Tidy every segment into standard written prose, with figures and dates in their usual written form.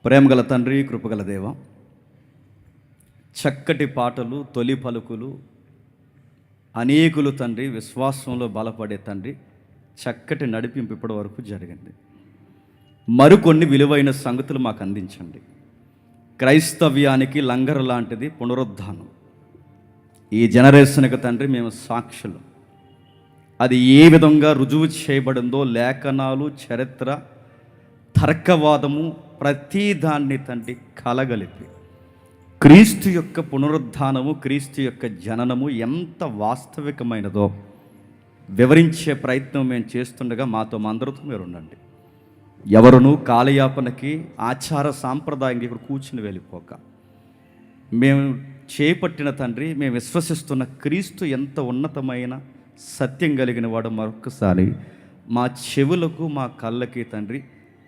ప్రేమగల తండ్రి, కృపగల దేవ, చక్కటి పాటలు, తొలి పలుకులు, అనేకులు తండ్రి విశ్వాసంలో బలపడే తండ్రి చక్కటి నడిపింపు ఇప్పటి వరకు జరిగింది. మరికొన్ని విలువైన సంగతులు మాకు అందించండి. క్రైస్తవ్యానికి లంగరు లాంటిది పునరుద్ధానం. ఈ జనరేషన్కి తండ్రి మేము సాక్షులు. అది ఏ విధంగా రుజువు చేయబడిందో లేఖనాలు, చరిత్ర, తర్కవాదము ప్రతి దాన్ని తండ్రి కలగలిపి క్రీస్తు యొక్క పునరుద్ధానము, క్రీస్తు యొక్క జననము ఎంత వాస్తవికమైనదో వివరించే ప్రయత్నం మేము చేస్తుండగా మాతో అందరితో మీరు ఉండండి. ఎవరునూ కాలయాపనకి ఆచార సాంప్రదాయంగా ఇక్కడ కూర్చుని వెళ్ళిపోక మేము చేపట్టిన తండ్రి, మేము విశ్వసిస్తున్న క్రీస్తు ఎంత ఉన్నతమైన సత్యం కలిగిన వాడు మరొకసారి మా చెవులకు, మా కళ్ళకి తండ్రి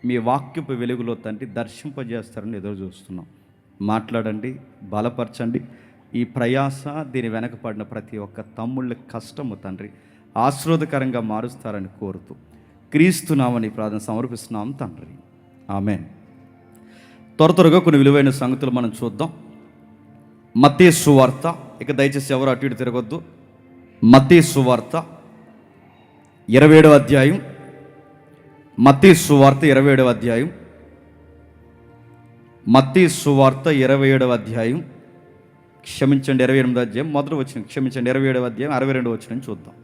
మీ వాక్యపు వెలుగులో తండ్రి దర్శింపజేస్తారని ఎదురు చూస్తున్నాం. మాట్లాడండి, బలపరచండి. ఈ ప్రయాస, దీని వెనకపడిన ప్రతి ఒక్క తమ్ముళ్ళ కష్టము తండ్రి ఆశీర్వాదకరంగా మారుస్తారని కోరుతూ క్రీస్తు నామని ప్రార్థన సమర్పిస్తున్నాం తండ్రి, ఆమేన్. త్వరగా కొన్ని విలువైన సంగతులు మనం చూద్దాం. మత్తయి సువార్త, ఇక దయచేసి ఎవరు అటు ఇటు తిరగొద్దు. మత్తయి సువార్త 27వ అధ్యాయం. మత్తయి సువార్త 27వ అధ్యాయం. మత్తయి సువార్త 27వ అధ్యాయం, క్షమించండి 28వ అధ్యాయం మొదటి వచనం, క్షమించండి 27వ అధ్యాయం 62వ వచనం చూద్దాం.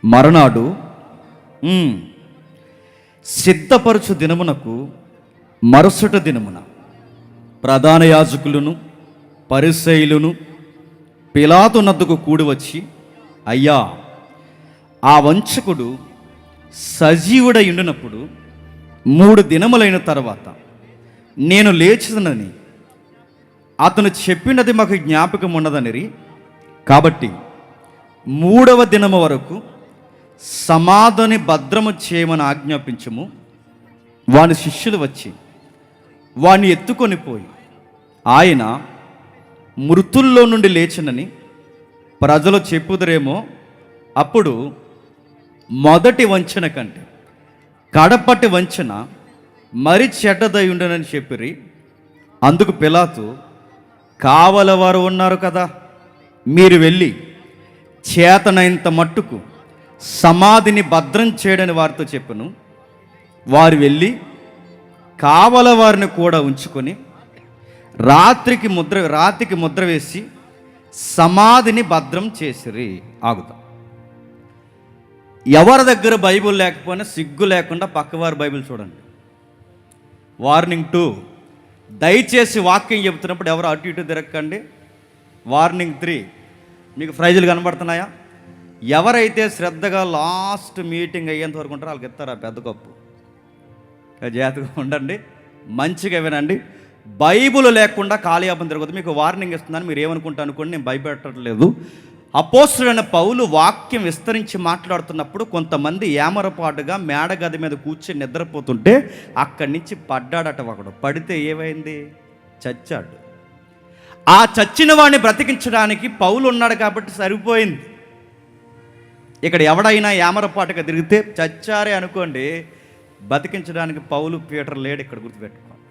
మరునాడు సిద్ధపరచు దినమునకు మరుసటి దినమున ప్రధాన యాజకులను పరిసయ్యులను పిలాతు నద్దకు కూడి వచ్చి, అయ్యా, ఆ వంచకుడు సజీవుడై ఉండినప్పుడు 3 దినములైన తర్వాత నేను లేచినని అతను చెప్పినది మాకు జ్ఞాపకం ఉన్నదనిరి. కాబట్టి 3వ దినము వరకు సమాధిని భద్రము చేయమని ఆజ్ఞాపించము. వాని శిష్యులు వచ్చి వాణ్ణి ఎత్తుకొని పోయి, ఆయన మృతుల్లో నుండి లేచినని ప్రజలు చెప్పుదురేమో, అప్పుడు మొదటి వంచన కంటే కడపటి వంచన మరి చెడ్డదై ఉండనని చెప్పిరి. అందుకు పిలాతు, కావలవారు ఉన్నారు కదా, మీరు వెళ్ళి చేతనైనంత మట్టుకు సమాధిని భద్రం చేయడని వారితో చెప్పను. వారు వెళ్ళి కావలవారిని కూడా ఉంచుకొని రాత్రికి ముద్ర వేసి సమాధిని భద్రం చేసిరి. ఆగుతాం. ఎవరి దగ్గర బైబిల్ లేకపోయినా సిగ్గు లేకుండా పక్కవారి బైబిల్ చూడండి. వార్నింగ్ 2, దయచేసి వాక్యం చెబుతున్నప్పుడు ఎవరు అటు ఇటు తిరగకండి. వార్నింగ్ 3, మీకు ప్రైజులు కనబడుతున్నాయా? ఎవరైతే శ్రద్ధగా లాస్ట్ మీటింగ్ అయ్యేంత వరకు ఉంటారో వాళ్ళకి ఇస్తారు ఆ పెద్ద కప్పు. జాగ్రత్తగా ఉండండి, మంచిగా వినండి. బైబిల్ లేకుండా కాలయాపన తిరగదు. మీకు వార్నింగ్ ఇస్తున్నాను, మీరు ఏమనుకుంటా అనుకోండి, నేను భయపెట్టట్లేదు. అపోస్తుడైన పౌలు వాక్యం విస్తరించి మాట్లాడుతున్నప్పుడు కొంతమంది ఏమరపాటుగా మేడగది మీద కూర్చొని నిద్రపోతుంటే అక్కడి నుంచి పడ్డాడట. ఒకడు పడితే ఏమైంది? చచ్చాడు. ఆ చచ్చిన వాడిని బ్రతికించడానికి పౌలు ఉన్నాడు కాబట్టి సరిపోయింది. ఇక్కడ ఎవడైనా ఏమరపాటుగా తిరిగితే చచ్చారే అనుకోండి, బతికించడానికి పౌలు పీటర్ లేడు. ఇక్కడ గుర్తుపెట్టుకోండి,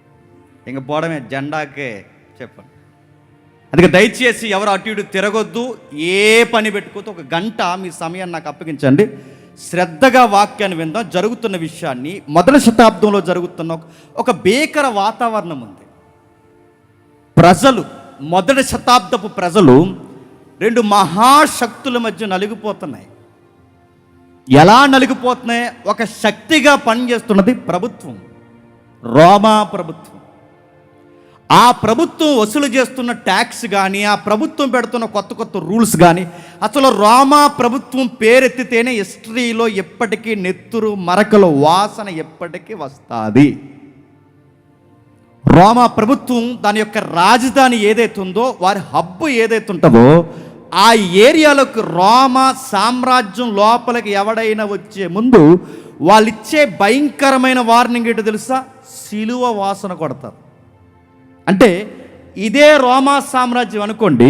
ఇంక పోవడమే జెండాకే చెప్పండి. అందుకే దయచేసి ఎవరు అటు ఇటు తిరగొద్దు, ఏ పని పెట్టుకోవద్దు. 1 గంట మీ సమయాన్ని నాకు అప్పగించండి, శ్రద్ధగా వాక్యాన్ని విందాం. జరుగుతున్న విషయాన్ని, మొదటి శతాబ్దంలో జరుగుతున్న ఒక భీకర వాతావరణం ఉంది. ప్రజలు, మొదటి శతాబ్దపు ప్రజలు 2 మహాశక్తుల మధ్య నలిగిపోతున్నాయి. ఎలా నలిగిపోతున్నాయి? ఒక శక్తిగా పనిచేస్తున్నది ప్రభుత్వం, రోమా ప్రభుత్వం. ఆ ప్రభుత్వం వసూలు చేస్తున్న ట్యాక్స్ కానీ, ఆ ప్రభుత్వం పెడుతున్న కొత్త రూల్స్ కానీ, అసలు రోమా ప్రభుత్వం పేరెత్తితేనే హిస్టరీలో ఎప్పటికీ నెత్తురు మరకల వాసన ఎప్పటికీ వస్తుంది. రోమా ప్రభుత్వం దాని యొక్క రాజధాని ఏదైతే ఉందో, వారి హబ్బు ఏదైతే ఉంటుందో, ఆ ఏరియాలోకి రోమా సామ్రాజ్యం లోపలికి ఎవడైనా వచ్చే ముందు వాళ్ళు ఇచ్చే భయంకరమైన వార్నింగ్ ఏంటో తెలుసా? సిలువ వాసన కొడతారు. అంటే ఇదే రోమా సామ్రాజ్యం అనుకోండి.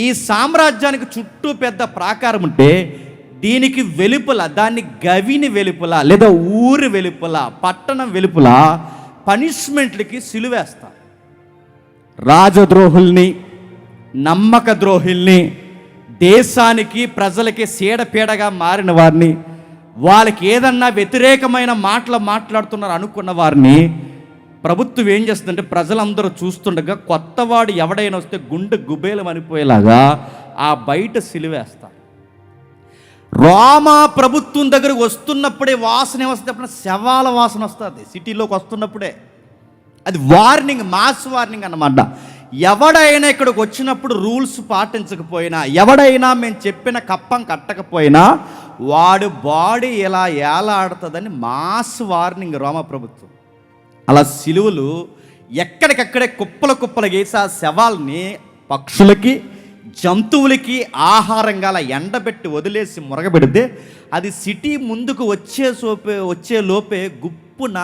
ఈ సామ్రాజ్యానికి చుట్టూ పెద్ద ప్రాకారం ఉంటే దీనికి వెలుపల, దాన్ని గవిని వెలుపల లేదా ఊరి వెలుపల, పట్టణం వెలుపల పనిష్మెంట్లకి సిలువేస్తారు. రాజద్రోహుల్ని, నమ్మక ద్రోహుల్ని, దేశానికి ప్రజలకి సీడపీడగా మారిన వారిని, వాళ్ళకి ఏదన్నా వ్యతిరేకమైన మాటలు మాట్లాడుతున్నారు అనుకున్న వారిని ప్రభుత్వం ఏం చేస్తుందంటే ప్రజలందరూ చూస్తుండగా కొత్తవాడు ఎవడైనా వస్తే గుండె గుబేలం అనిపోయేలాగా ఆ బయట సిలువేస్తారు. రోమా ప్రభుత్వం దగ్గరకు వస్తున్నప్పుడే వాసన వస్తే శవాల వాసన వస్తుంది. సిటీలోకి వస్తున్నప్పుడే అది వార్నింగ్, మాస్ వార్నింగ్ అన్నమాట. ఎవడైనా ఇక్కడికి వచ్చినప్పుడు రూల్స్ పాటించకపోయినా, ఎవడైనా మేము చెప్పిన కప్పం కట్టకపోయినా వాడు బాడీ ఇలా ఏలాడుతుందని మాస్ వార్నింగ్ రోమా ప్రభుత్వం. అలా సిలువలు ఎక్కడికక్కడే కుప్పల కుప్పలు వేసి ఆ శవాల్ని పక్షులకి, జంతువులకి ఆహారంగా అలా ఎండబెట్టి వదిలేసి మురగబెడితే అది సిటీ ముందుకు వచ్చే లోపే గుప్పున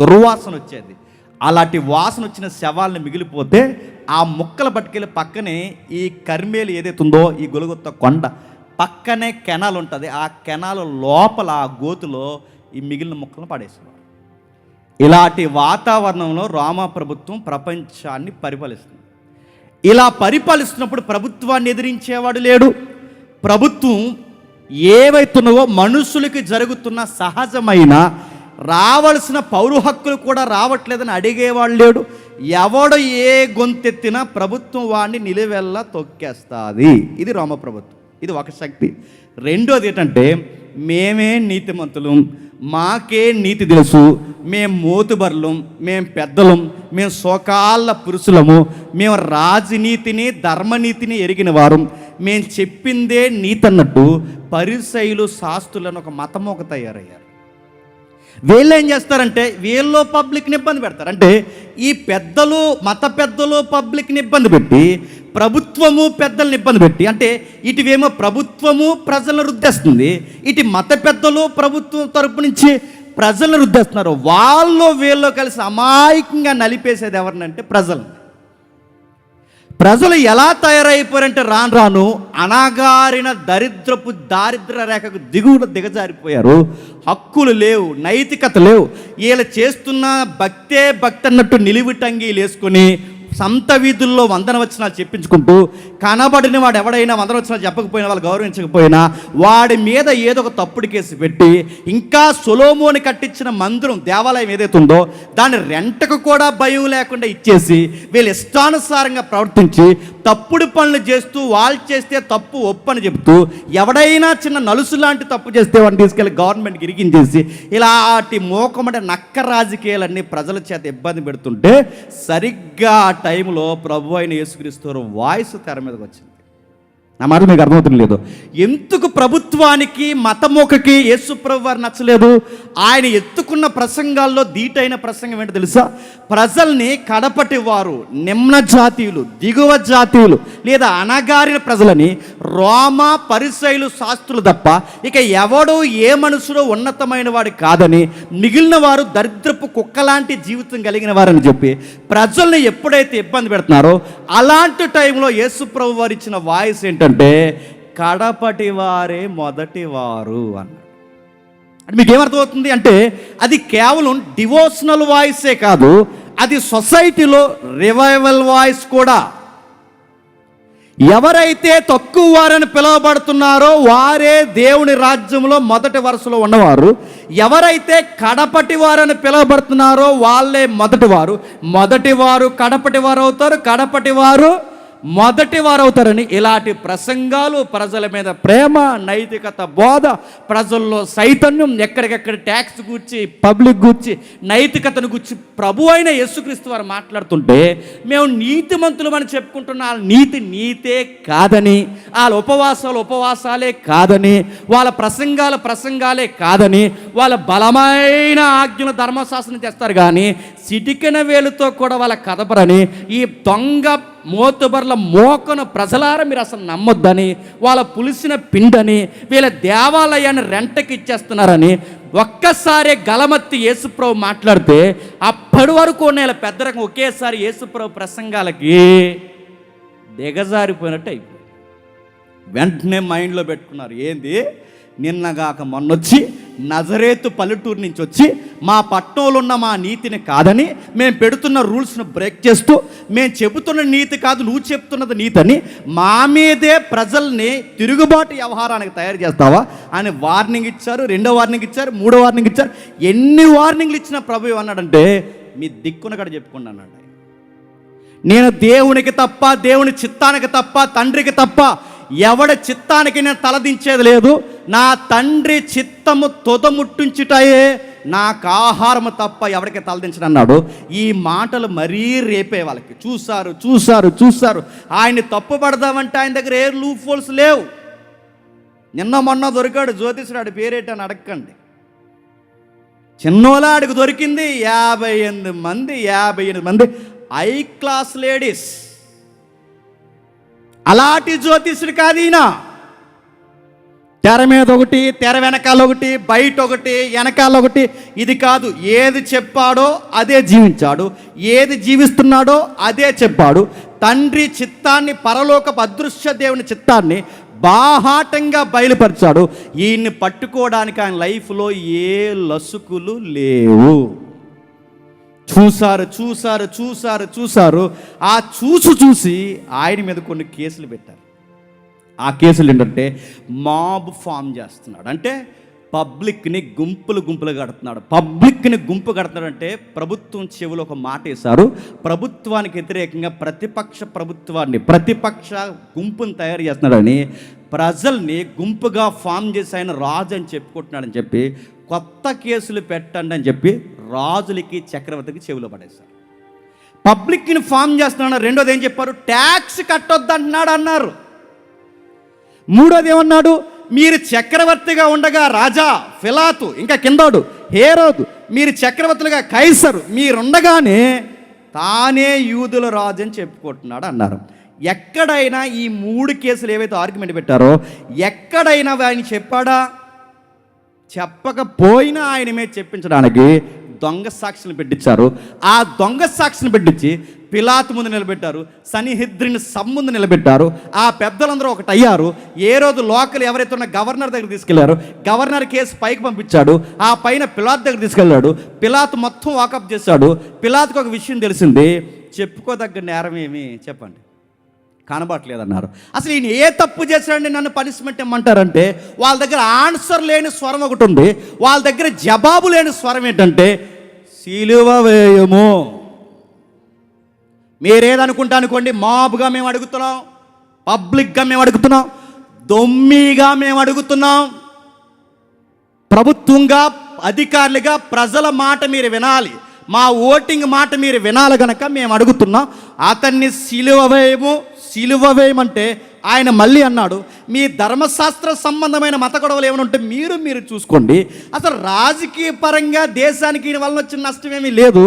దుర్వాసన వచ్చేది. అలాంటి వాసన వచ్చిన శవాలను మిగిలిపోతే ఆ ముక్కలు పట్టుకెళ్ళి పక్కనే ఈ కర్మేలు ఏదైతే ఉందో ఈ గొలుగొత్త కొండ పక్కనే కెనాల్ ఉంటుంది. ఆ కెనాల్ లోపల ఆ గోతులో ఈ మిగిలిన ముక్కలను పడేసేవారు. ఇలాంటి వాతావరణంలో రోమా ప్రభుత్వం ప్రపంచాన్ని పరిపాలిస్తుంది. ఇలా పరిపాలిస్తున్నప్పుడు ప్రభుత్వాన్ని ఎదిరించేవాడు లేడు. ప్రభుత్వం ఏవైతున్నావో మనుషులకి జరుగుతున్న సహజమైన రావాల్సిన పౌర హక్కులు కూడా రావట్లేదని అడిగేవాడు లేడు. ఎవడు ఏ గొంతెత్తినా ప్రభుత్వం వాడిని నిలువెల్లా తొక్కేస్తుంది. ఇది రోమ ప్రభుత్వం. ఇది ఒక శక్తి. రెండోది ఏంటంటే మేమే నీతిమంతులం, మాకే నీతి తెలుసు, మేము మోతుబర్లం, మేము పెద్దలం, మేము సోకాళ్ళ పురుషులము, మేము రాజనీతిని ధర్మనీతిని ఎరిగిన వారు, మేము చెప్పిందే నీతి అన్నట్టు పరిసయ్యులు శాస్త్రులను ఒక మతము తయారయ్యారు. వీళ్ళు ఏం చేస్తారంటే వీళ్ళు పబ్లిక్ని ఇబ్బంది పెడతారు. అంటే ఈ పెద్దలు, మత పెద్దలు పబ్లిక్ని ఇబ్బంది పెట్టి, ప్రభుత్వము పెద్దలను ఇబ్బంది పెట్టి, అంటే ఇటువేమో ప్రభుత్వము ప్రజలను రుద్దేస్తుంది, ఇటు మత పెద్దలు ప్రభుత్వం తరపు నుంచి ప్రజలను రుద్దేస్తున్నారు. వాళ్ళు వీళ్ళు కలిసి అమాయకంగా నలిపేసేది ఎవరినంటే ప్రజలు. ప్రజలు ఎలా తయారైపోయారంటే రాను రాను అణగారిన దారిద్ర్య రేఖకు దిగజారిపోయారు. హక్కులు లేవు, నైతికత లేవు. వీళ్ళు చేస్తున్న భక్తే భక్తి అన్నట్టు నిలువుటంగీలు వేసుకొని సంత వీధుల్లో వందనవచనాలు చెప్పించుకుంటూ, కనబడిన వాడు ఎవడైనా వందనవచనాలు చెప్పకపోయినా, వాళ్ళు గౌరవించకపోయినా వాడి మీద ఏదో ఒక తప్పుడు కేసు పెట్టి, ఇంకా సొలొమోను కట్టించిన మందిరం, దేవాలయం ఏదైతే ఉందో దాని రెంటకు కూడా భయం లేకుండా ఇచ్చేసి వీళ్ళు ఇష్టానుసారంగా ప్రవర్తించి తప్పుడు పనులు చేస్తూ, వాళ్ళు చేస్తే తప్పు ఒప్పని చెబుతూ, ఎవడైనా చిన్న నలుసు లాంటి తప్పు చేస్తే వాడిని తీసుకెళ్ళి గవర్నమెంట్కి ఇరికించేసి ఇలాంటి మోకమంటే నక్క రాజకీయాలన్నీ ప్రజల చేత ఇబ్బంది పెడుతుంటే సరిగ్గా టైంలో ప్రభు అయిన యేసుక్రీస్తు వాయిస్ తెర మీదకి వచ్చింది. నా మాట మీకు అర్థమవుతుంది లేదు? ఎందుకు ప్రభుత్వానికి మతమోకకి యేసు ప్రభు వారు నచ్చలేదు? ఆయన ఎత్తుకున్న ప్రసంగాల్లో ధీటైన ప్రసంగం ఏంటో తెలుసా? ప్రజల్ని కడపటి వారు, నిమ్న జాతీయులు, దిగువ జాతీయులు లేదా అణగారిన ప్రజలని రోమా పరిసయ్యులు శాస్త్రులు తప్ప ఇక ఎవడో ఏ మనుషుడో ఉన్నతమైన వాడు కాదని, మిగిలిన వారు దరిద్రపు కుక్కలాంటి జీవితం కలిగిన వారని చెప్పి ప్రజల్ని ఎప్పుడైతే ఇబ్బంది పెడుతున్నారో అలాంటి టైంలో యేసు ప్రభు వారు ఇచ్చిన వాయిస్ ఏంటంటే కడపటి వారే మొదటి వారు అన్నారు. అంటే మీకు ఏమర్థమవుతుంది అంటే అది కేవలం డివోషనల్ వాయిసే కాదు, అది సొసైటీలో రివైవల్ వాయిస్ కూడా. ఎవరైతే తక్కువ వారని పిలువబడుతున్నారో వారే దేవుని రాజ్యంలో మొదటి వరుసలో ఉన్నవారు. ఎవరైతే కడపటి వారని పిలువబడుతున్నారో వాళ్ళే మొదటివారు. మొదటివారు కడపటి వారు అవుతారు, కడపటి వారు మొదటి వారు అవుతారని ఇలాంటి ప్రసంగాలు, ప్రజల మీద ప్రేమ, నైతికత బోధ, ప్రజల్లో చైతన్యం, ఎక్కడికెక్కడ ట్యాక్స్ గూర్చి, పబ్లిక్ గూర్చి, నైతికతను గూర్చి ప్రభు అయిన యేసుక్రీస్తు వారు మాట్లాడుతుంటే మేము నీతిమంతులమని చెప్పుకుంటున్న వాళ్ళ నీతే కాదని, వాళ్ళ ఉపవాసాలే కాదని, వాళ్ళ ప్రసంగాలే కాదని, వాళ్ళ బలమైన ఆజ్ఞల ధర్మశాస్త్రం చేస్తారు కానీ సిటికెన వేలుతో కూడా వాళ్ళ కదపరని, ఈ దొంగ మోతుబర్ల మోకను ప్రజలారా మీరు అసలు నమ్మొద్దని, వాళ్ళ పులిసిన పిండని, వీళ్ళ దేవాలయాన్ని రెంటకి ఇచ్చేస్తున్నారని ఒక్కసారి గలమత్తి యేసుప్రభు మాట్లాడితే అప్పటి వరకు ఉన్న పెద్ద రకం ఒకేసారి యేసుప్రభు ప్రసంగాలకి దిగజారిపోయినట్టు అయిపోయింది. వెంటనే మైండ్లో పెట్టుకున్నారు, ఏంది నిన్నగాక మొన్నొచ్చి నజరేతు పల్లెటూరు నుంచి వచ్చి మా పట్టణంలో ఉన్న మా నీతిని కాదని మేము పెడుతున్న రూల్స్ను బ్రేక్ చేస్తూ మేము చెబుతున్న నీతి కాదు నువ్వు చెప్తున్నది నీతని మా మీదే ప్రజల్ని తిరుగుబాటు వ్యవహారానికి తయారు చేస్తావా అని వార్నింగ్ ఇచ్చారు. 2వ వార్నింగ్ ఇచ్చారు, 3వ వార్నింగ్ ఇచ్చారు. ఎన్ని వార్నింగ్లు ఇచ్చిన ప్రభు అన్నాడంటే మీ దిక్కున కూడా చెప్పుకోండి అన్నాడు. నేను దేవునికి తప్ప, దేవుని చిత్తానికి తప్ప, తండ్రికి తప్ప ఎవడి చిత్తానికి నేను తలదించేది లేదు. నా తండ్రి చిత్తము తొదముట్టించుటయే నాకు ఆహారము తప్ప ఎవరికి తలదించను అన్నాడు. ఈ మాటలు మరీ రేపే వాళ్ళకి. చూశారు. ఆయన్ని తప్పు పడదామంటే ఆయన దగ్గర ఏ లూప్ హోల్స్ లేవు. నిన్న మొన్న దొరికాడు జ్యోతిషుడు, ఆడి పేరేటని అడగండి. చిన్నోలాడికి దొరికింది 58 మంది హై క్లాస్ లేడీస్. అలాంటి జ్యోతిషుడు కాదు ఈయన. తెర మీద ఒకటి, తెర వెనకాల ఒకటి, బయట ఒకటి, వెనకాల ఒకటి. ఇది కాదు. ఏది చెప్పాడో అదే జీవించాడు, ఏది జీవిస్తున్నాడో అదే చెప్పాడు. తండ్రి చిత్తాన్ని, పరలోకపు అదృశ్య దేవుని చిత్తాన్ని బాహాటంగా బయలుపరిచాడు. ఈయన్ని పట్టుకోవడానికి ఆయన లైఫ్లో ఏ లసుకులు లేవు. చూశారు. ఆ చూసి ఆయన మీద కొన్ని కేసులు పెట్టారు. ఆ కేసులు ఏంటంటే మాబ్ ఫామ్ చేస్తున్నాడు, అంటే పబ్లిక్ని గుంపులు కడుతున్నాడు. పబ్లిక్ని గుంపు కడుతున్నాడు అంటే ప్రభుత్వం చెవిలో ఒక మాట వేశారు. ప్రభుత్వానికి వ్యతిరేకంగా ప్రతిపక్ష గుంపుని తయారు చేస్తున్నాడని ప్రజల్ని గుంపుగా ఫామ్ చేసి ఆయన రాజు అని చెప్పుకుంటున్నాడని చెప్పి కొత్త కేసులు పెట్టండి అని చెప్పి రాజులకి, చక్రవర్తికి చెవిలో పడేశారు. పబ్లిక్ని ఫామ్ చేస్తున్నాడు. 2వది ఏం చెప్పారు? ట్యాక్స్ కట్టొద్దు అన్నారు. 3వది ఏమన్నాడు? మీరు చక్రవర్తిగా ఉండగా రాజా ఫిలాతు, ఇంకా కిందోడు హేరోదు, మీరు చక్రవర్తులుగా కైసరు మీరుండగానే తానే యూదుల రాజు అని చెప్పుకుంటున్నాడు అన్నారు. ఎక్కడైనా ఈ 3 కేసులు ఏవైతే ఆర్గ్యుమెంట్ పెట్టారో ఎక్కడైనా ఆయన చెప్పాడా? చెప్పకపోయినా ఆయన మీద చెప్పించడానికి దొంగ సాక్షులు పెట్టించారు. ఆ దొంగ సాక్షిని పెట్టించి పిలాతు ముందు నిలబెట్టారు, సన్నిహిద్రిని ముందు నిలబెట్టారు. ఆ పెద్దలందరూ ఒకటి అయ్యారు. ఏ రోజు లోకల్ ఎవరైతే ఉన్న గవర్నర్ దగ్గర తీసుకెళ్లారు, గవర్నర్ కేసు పైకి పంపించాడు. ఆ పైన పిలాతు దగ్గర తీసుకెళ్ళాడు. పిలాతు మొత్తం వాకప్ చేశాడు. పిలాతుకు ఒక విషయం తెలిసింది, చెప్పుకోదగ్గ నేరం ఏమి చెప్పండి, కనబడట్లేదన్నారు. అసలు ఈయన ఏ తప్పు చేశాడండి నన్ను పనిష్మెంట్ ఇమ్మంటారంటే వాళ్ళ దగ్గర ఆన్సర్ లేని స్వరం ఒకటి ఉంది. వాళ్ళ దగ్గర జవాబు లేని స్వరం ఏంటంటే సిలువ వేయము. మీరేదనుకుంటా అనుకోండి, మాబుగా మేము అడుగుతున్నాం, పబ్లిక్గా మేము అడుగుతున్నాం, దొమ్మిగా మేము అడుగుతున్నాం, ప్రభుత్వంగా, అధికారులుగా ప్రజల మాట మీరు వినాలి, మా ఓటింగ్ మాట మీరు వినాలి కనుక మేము అడుగుతున్నాం. అతన్ని సిలువ వేయమంటే ఆయన మళ్ళీ అన్నాడు, మీ ధర్మశాస్త్ర సంబంధమైన మత గొడవలు ఏమైనా ఉంటే మీరు చూసుకోండి. అసలు రాజకీయ పరంగా దేశానికి ఈయన వలన వచ్చిన నష్టం ఏమీ లేదు.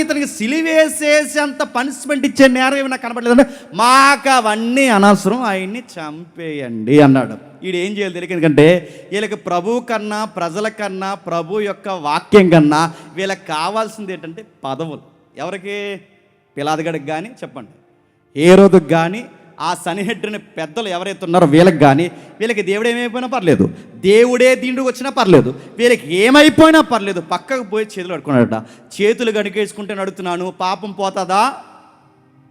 ఇతనికి సిలివేసేసి అంత పనిష్మెంట్ ఇచ్చే నేరం ఏమైనా కనపడలేదంటే మాకు అవన్నీ అనవసరం, ఆయన్ని చంపేయండి అన్నాడు. వీడు ఏం చేయాలి తెలియదు, ఎందుకంటే వీళ్ళకి ప్రభు కన్నా, ప్రజల కన్నా, ప్రభు యొక్క వాక్యం కన్నా వీళ్ళకి కావాల్సింది ఏంటంటే పదవులు. ఎవరికి? పిలాతుగడికి కానీ చెప్పండి, హేరోదుకు కానీ, ఆ సన్నిహిద్రిని పెద్దలు ఎవరైతే ఉన్నారో వీళ్ళకి కానీ, వీళ్ళకి దేవుడు ఏమైపోయినా పర్లేదు, దేవుడే దీంట్లోకి వచ్చినా పర్లేదు, వీళ్ళకి ఏమైపోయినా పర్లేదు, పక్కకు పోయి చేతులు కడుక్కున్నాడట. చేతులు కడిగేసుకుంటే నడుతున్నాను, పాపం పోతుందా?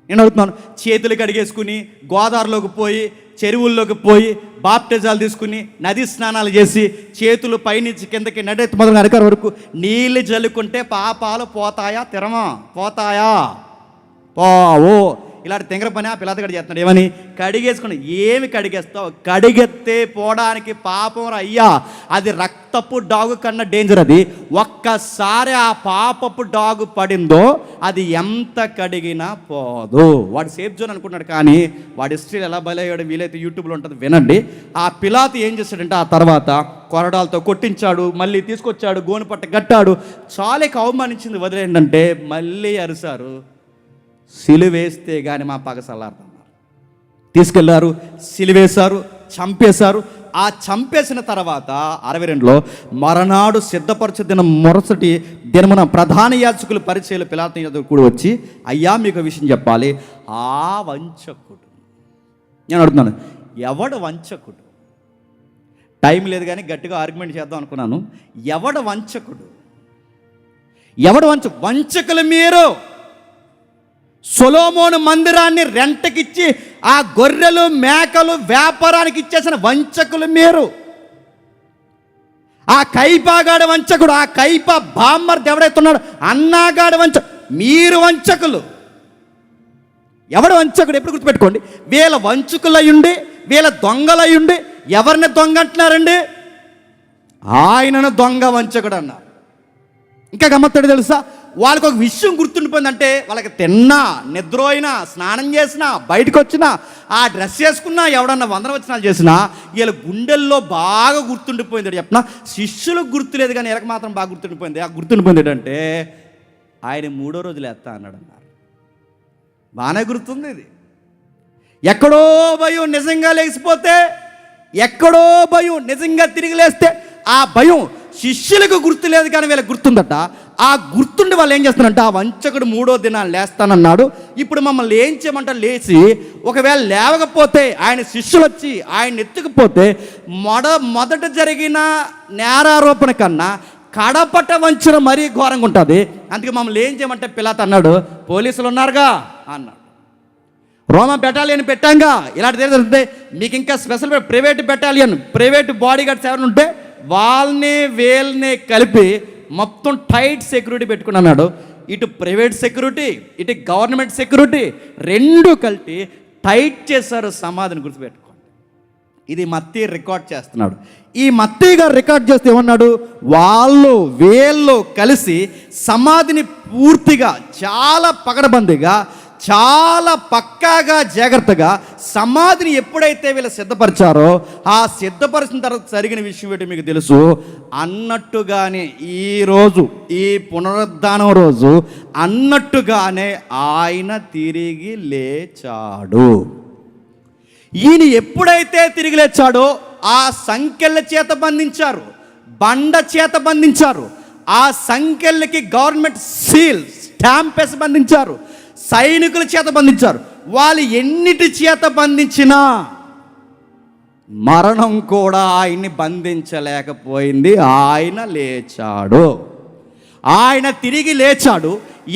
నేను అడుగుతున్నాను. చేతులు కడిగేసుకుని గోదావరిలోకి పోయి, చెరువుల్లోకి పోయి బాప్టిజాలు తీసుకుని, నది స్నానాలు చేసి, చేతులు పైనుంచి కిందకి నడెత్తి మొదలు అరకర వరకు నీళ్ళు జల్లుకుంటే పాపాలు పోతాయా? పోతాయా? పోవు. ఇలాంటి తెంగర పని ఆ పిల్లతగడ చేస్తున్నాడు. ఏమని? కడిగేసుకుని. ఏమి కడిగేస్తావు? కడిగెత్తే పోవడానికి పాపం అయ్యా, అది రక్తపు డాగు కన్నా డేంజర్. అది ఒక్కసారి ఆ పాపపు డాగు పడిందో అది ఎంత కడిగినా పోదు. వాడు సేఫ్ జోన్ అనుకుంటున్నాడు, కానీ వాడి హిస్టరీ ఎలా బలయ్యాడు వీలైతే యూట్యూబ్లో ఉంటుంది, వినండి. ఆ పిలాతు ఏం చేశాడంటే ఆ తర్వాత కొరడాలతో కొట్టించాడు, మళ్ళీ తీసుకొచ్చాడు, గోను పట్ట కట్టాడు. చాలేక అవమానించింది వదిలేంటంటే మళ్ళీ అరిశారు, సిలువేస్తే కానీ మా పగ చల్లారుతున్నారు. తీసుకెళ్లారు, సిలువేశారు, చంపేశారు. ఆ చంపేసిన తర్వాత 62లో మరనాడు సిద్ధపరచు దినం మరుసటి దినమున ప్రధాన యాజకులు పరిచయాలు పిలాతు ఎదురు కూడి వచ్చి, అయ్యా మీకు విషయం చెప్పాలి, ఆ వంచకుడు, నేను అడుగుతున్నాను, ఎవడు వంచకుడు? టైం లేదు కానీ గట్టిగా ఆర్గ్యుమెంట్ చేద్దాం అనుకున్నాను. ఎవడు వంచకుడు? వంచకులు మీరు. సొలొమోను మందిరాన్ని రెంటకిచ్చి ఆ గొర్రెలు మేకలు వ్యాపారానికి ఇచ్చేసిన వంచకులు మీరు. ఆ కైపాగాడు వంచకుడు, ఆ కైప బామ్మర్ది ఎవడైతే ఉన్నాడో అన్నాగాడు మీరు వంచకులు. ఎవడు వంచకుడు? ఎప్పుడు గుర్తుపెట్టుకోండి, వీళ్ళ వంచకులయ్యుండి వీళ్ళ దొంగలయ్యుండి ఎవరిని దొంగ అంటున్నారండి? ఆయనను దొంగ వంచకుడు అన్నారు. ఇంకా గమ్మత్తడి తెలుసా, వాళ్ళకి ఒక విషయం గుర్తుండిపోయిందంటే, వాళ్ళకి తిన్నా, నిద్రోయినా, స్నానం చేసినా, బయటకు వచ్చినా, ఆ డ్రెస్ వేసుకున్నా, ఎవడన్నా వందన వచనాలు చేసినా వీళ్ళ గుండెల్లో బాగా గుర్తుండిపోయింది. చెప్పిన శిష్యులకు గుర్తులేదు కానీ వీళ్ళకి మాత్రం బాగా గుర్తుండిపోయింది. ఆ గుర్తుండిపోయింది ఏంటంటే, ఆయన 3వ రోజు లేస్తా అన్నాడు అన్నారు. బాగానే గుర్తుంది. ఇది ఎక్కడో భయం నిజంగా లేచిపోతే, ఎక్కడో భయం నిజంగా తిరిగి లేస్తే ఆ భయం శిష్యులకు గుర్తులేదు కానీ వీళ్ళకి గుర్తుందట. ఆ గుర్తుండి వాళ్ళు ఏం చేస్తున్నారంటే, ఆ వంచకుడు 3వ దినాన్ని లేస్తానన్నాడు, ఇప్పుడు మమ్మల్ని ఏం చేయమంటారు? లేచి ఒకవేళ లేవకపోతే ఆయన శిష్యులు వచ్చి ఆయన ఎత్తుకుపోతే మొదట జరిగిన నేరారోపణ కన్నా కడపట వంచన మరీ ఘోరంగా ఉంటుంది. అందుకే మమ్మల్ని ఏం చేయమంటే పిలాతు అన్నాడు, పోలీసులు ఉన్నారుగా అన్నాడు. రోమా బెటాలియన్ పెట్టాంగా, ఇలాంటి తెలియదు మీకు. ఇంకా special private battalion, private body guards ఎవరు ఉంటే వాళ్ళని వీళ్ళని కలిపి మొత్తం టైట్ సెక్యూరిటీ పెట్టుకున్నాడు. ఇటు ప్రైవేట్ సెక్యూరిటీ, ఇటు గవర్నమెంట్ సెక్యూరిటీ రెండు కలిపి టైట్ చేశారు సమాధిని. గుర్తుపెట్టుకోండి, ఇది మత్తయి రికార్డ్ చేస్తున్నాడు. ఈ మత్తయి గారు రికార్డ్ చేస్తే ఏమన్నాడు, వాళ్ళు వీళ్ళు కలిసి సమాధిని పూర్తిగా చాలా పకడ్బందీగా, చాలా పక్కాగా, జాగ్రత్తగా సమాధిని ఎప్పుడైతే వీళ్ళు సిద్ధపరిచారో, ఆ సిద్ధపరిచిన తర్వాత జరిగిన విషయం ఏంటో మీకు తెలుసు. అన్నట్టుగానే ఈరోజు ఈ పునరుద్ధానం రోజు అన్నట్టుగానే ఆయన తిరిగి లేచాడు. ఈయన ఎప్పుడైతే తిరిగి లేచాడో ఆ సంకెళ్ళ చేత బంధించారు, బండ చేత బంధించారు, ఆ సంకెళ్ళకి గవర్నమెంట్ సీల్ స్టాంప్ వేసి బంధించారు, సైనికుల చేత బంధించారు. వాళ్ళు ఎన్నిటి చేత బంధించినా మరణం కూడా ఆయన్ని బంధించలేకపోయింది. ఆయన లేచాడు, ఆయన తిరిగి లేచాడు.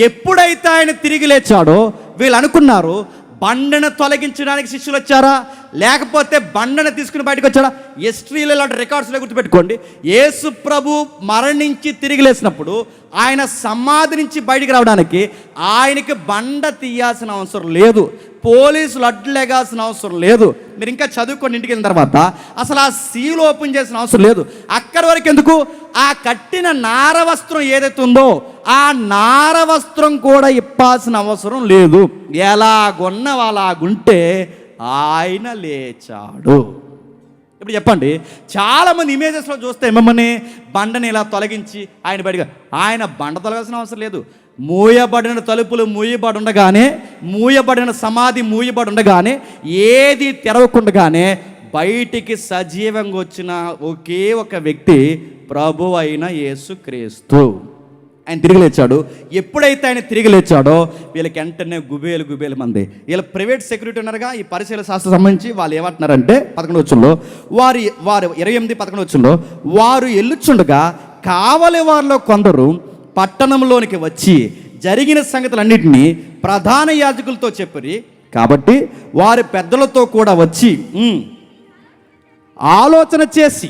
ఎప్పుడైతే ఆయన తిరిగి లేచాడో వీళ్ళు అనుకున్నారు, బండను తొలగించడానికి శిష్యులు వచ్చారా, లేకపోతే బండను తీసుకుని బయటకు వచ్చాడా? హిస్టరీలో ఇలాంటి రికార్డ్స్లో గుర్తుపెట్టుకోండి. యేసు ప్రభు మరణించి తిరిగి లేచినప్పుడు ఆయన సమాధి నుంచి బయటికి రావడానికి ఆయనకి బండ తీయాల్సిన అవసరం లేదు, పోలీసులు అడ్డు లేగాల్సిన అవసరం లేదు. మీరు ఇంకా చదువుకొని ఇంటికి వెళ్ళిన తర్వాత అసలు ఆ సీల్ ఓపెన్ చేసిన అవసరం లేదు. అక్కడి వరకు ఎందుకు, ఆ కట్టిన నార వస్త్రం ఏదైతే ఉందో ఆ నార వస్త్రం కూడా ఇప్పాల్సిన అవసరం లేదు. ఎలాగొన్న అలాగుంటే ఆయన లేచాడు. ఇప్పుడు చెప్పండి, చాలామంది ఇమేజెస్లో చూస్తే మిమ్మల్ని బండని ఇలా తొలగించి ఆయన బయటగా, ఆయన బండ తొలగాల్సిన అవసరం లేదు. మూయబడిన తలుపులు మూయబడిన సమాధి మూయబడి ఉండగానే, ఏది తెరవకుండగానే బయటికి సజీవంగా వచ్చిన ఒకే ఒక వ్యక్తి ప్రభు అయిన యేసుక్రీస్తు. ఆయన తిరిగి లేచాడు. ఎప్పుడైతే ఆయన తిరిగి లేచాడో వీళ్ళకి వెంటనే గుబేలు మంది, వీళ్ళ ప్రైవేట్ సెక్యూరిటీ ఉన్నారుగా, ఈ పరిశీలన శాస్త్రం సంబంధించి వాళ్ళు ఏమంటున్నారంటే 11వ వచనంలో, వారు 28-11 వచనంలో, వారు ఎల్లుచుండగా కావలి వారిలో కొందరు పట్టణంలోనికి వచ్చి జరిగిన సంగతులన్నింటినీ ప్రధాన యాజకులతో చెప్పిరి. కాబట్టి వారి పెద్దలతో కూడా వచ్చి ఆలోచన చేసి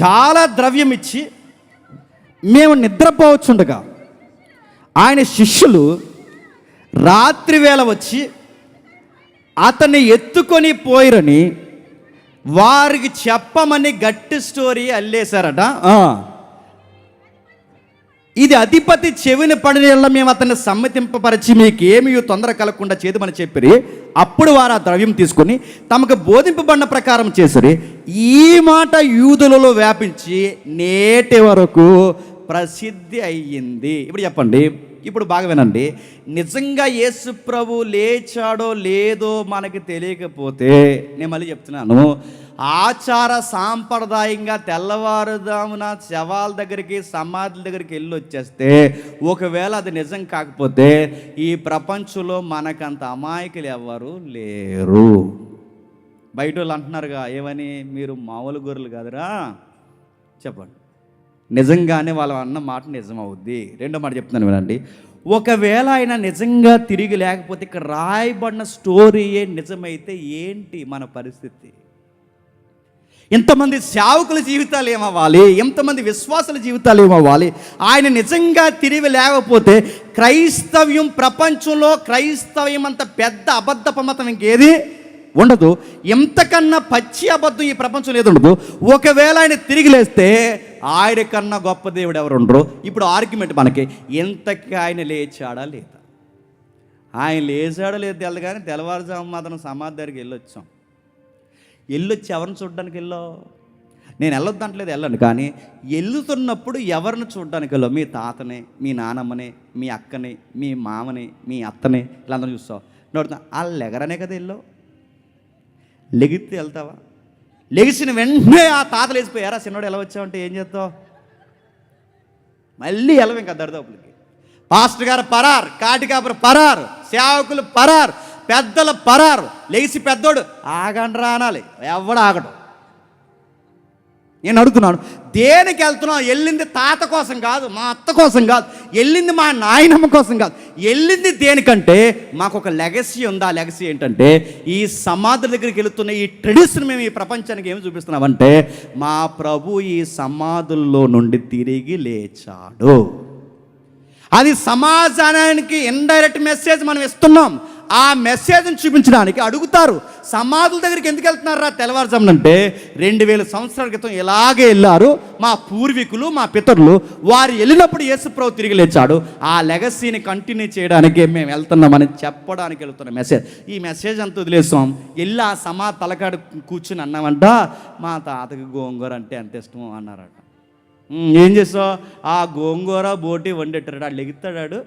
చాలా ద్రవ్యం ఇచ్చి మేము నిద్రపోవచ్చుండగా ఆయన శిష్యులు రాత్రి వేళ వచ్చి అతన్ని ఎత్తుకొని పోయిరని వారికి చెప్పమని గట్టి స్టోరీ అల్లేశారట. ఇది అధిపతి చెవిని పడిన మేము అతన్ని సమ్మతింపపరిచి మీకు ఏమీ తొందర కలగకుండా చేద్దామని చెప్పిరి. అప్పుడు వారు ఆ ద్రవ్యం తీసుకొని తమకు బోధింపబడిన ప్రకారం చేసిరి. ఈ మాట యూదులలో వ్యాపించి నేటి వరకు ప్రసిద్ధి అయ్యింది. ఇప్పుడు చెప్పండి, ఇప్పుడు బాగా వినండి, నిజంగా యేసు ప్రభు లేచాడో లేదో మనకి తెలియకపోతే, నేను మళ్ళీ చెప్తున్నాను, ఆచార సాంప్రదాయంగా తెల్లవారుదామున శవాల దగ్గరికి సమాధుల దగ్గరికి వెళ్ళి వచ్చేస్తే, ఒకవేళ అది నిజం కాకపోతే ఈ ప్రపంచంలో మనకంత అమాయకులు ఎవరు లేరు. బయట వాళ్ళు అంటున్నారుగా ఏమని, మీరు మామూలు గొర్రెలు కాదురా చెప్పండి. నిజంగానే వాళ్ళు అన్న మాట నిజం అవుద్ది. రెండో మాట చెప్తున్నాను వినండి. ఒకవేళ ఆయన నిజంగా తిరిగి లేకపోతే ఇక్కడ రాయబడిన స్టోరీయే నిజమైతే ఏంటి మన పరిస్థితి? ఎంతమంది సేవకుల జీవితాలు ఏమవ్వాలి, ఎంతమంది విశ్వాసుల జీవితాలు ఏమవ్వాలి? ఆయన నిజంగా తిరిగి లేకపోతే క్రైస్తవ్యం, ప్రపంచంలో క్రైస్తవ్యం అంత పెద్ద అబద్ధపు మతం ఇంకేది ఉండదు. ఎంతకన్నా పచ్చి అబద్ధం ఈ ప్రపంచంలో ఏది ఉండదు. ఒకవేళ ఆయన తిరిగి లేస్తే ఆయన కన్నా గొప్ప దేవుడు ఎవరు ఉండరు. ఇప్పుడు ఆర్గ్యుమెంట్ మనకి, ఎంతకి ఆయన లేచాడా లేదా? ఆయన లేచాడో లేదు తెలదు, కానీ తెల్లవారుజాము మాత్రం సమాధి దగ్గరికి వెళ్ళొచ్చాం. వెళ్ళొచ్చి ఎవరిని చూడడానికి వెళ్ళావు? నేను వెళ్ళొద్దంటలేదు, వెళ్ళండి. కానీ వెళ్తున్నప్పుడు ఎవరిని చూడడానికి వెళ్ళావు? మీ తాతని, మీ నానమ్మని, మీ అక్కని, మీ మామని, మీ అత్తని, ఇలా అందరూ చూస్తావు. నోడుతా వాళ్ళు ఎగరనే కదా వెళ్ళావు. లెగితే వెళ్తావా? లెగిసిన వెంటనే ఆ తాతలు వేసిపోయారా చిన్నోడు ఎలా వచ్చావంటే ఏం చేస్తావు? మళ్ళీ వెళ్ళవు ఇంకా దరిదాపులకి. పాస్టర్ గారు పరారు, కాటికాపురు పరారు, సేవకులు పరారు, పెద్దలు పరారు. లెగిసి పెద్దోడు ఆగండ్రా అనాలి, ఎవడు ఆగడు. నేను అడుగుతున్నాను, దేనికి వెళ్తున్నావు? వెళ్ళింది తాత కోసం కాదు, మా అత్త కోసం కాదు, వెళ్ళింది మా నాయనమ్మ కోసం కాదు. వెళ్ళింది దేనికంటే మాకు ఒక లెగసీ ఉంది. ఆ లెగసీ ఏంటంటే, ఈ సమాధుల దగ్గరికి వెళుతున్న ఈ ట్రెడిషన్ మేము ఈ ప్రపంచానికి ఏమి చూపిస్తున్నామంటే, మా ప్రభు ఈ సమాధుల్లో నుండి తిరిగి లేచాడు. అది సమాజానికి ఇండైరెక్ట్ మెసేజ్ మనం ఇస్తున్నాం. ఆ మెసేజ్ని చూపించడానికి అడుగుతారు, సమాధుల దగ్గరికి ఎందుకు వెళ్తున్నారా తెల్లవారుజామునంటే, 2000 సంవత్సరాల క్రితం ఇలాగే వెళ్ళారు మా పూర్వీకులు, మా పితరులు. వారు వెళ్ళినప్పుడు యేసుప్రభు తిరిగి లేచాడు. ఆ లెగసీని కంటిన్యూ చేయడానికి మేము వెళ్తున్నామని చెప్పడానికి వెళ్తున్న మెసేజ్. ఈ మెసేజ్ అంతా వదిలేసాం. వెళ్ళి ఆ సమాధి తలకాడు కూర్చుని అన్నామంట, మా తాతకి గోంగూర అంటే ఎంత ఇష్టమో అన్నారట. ఏం చేస్తావు? ఆ గోంగూర బోటి వండెట్టాడు. ఆడు లెగుతాడు.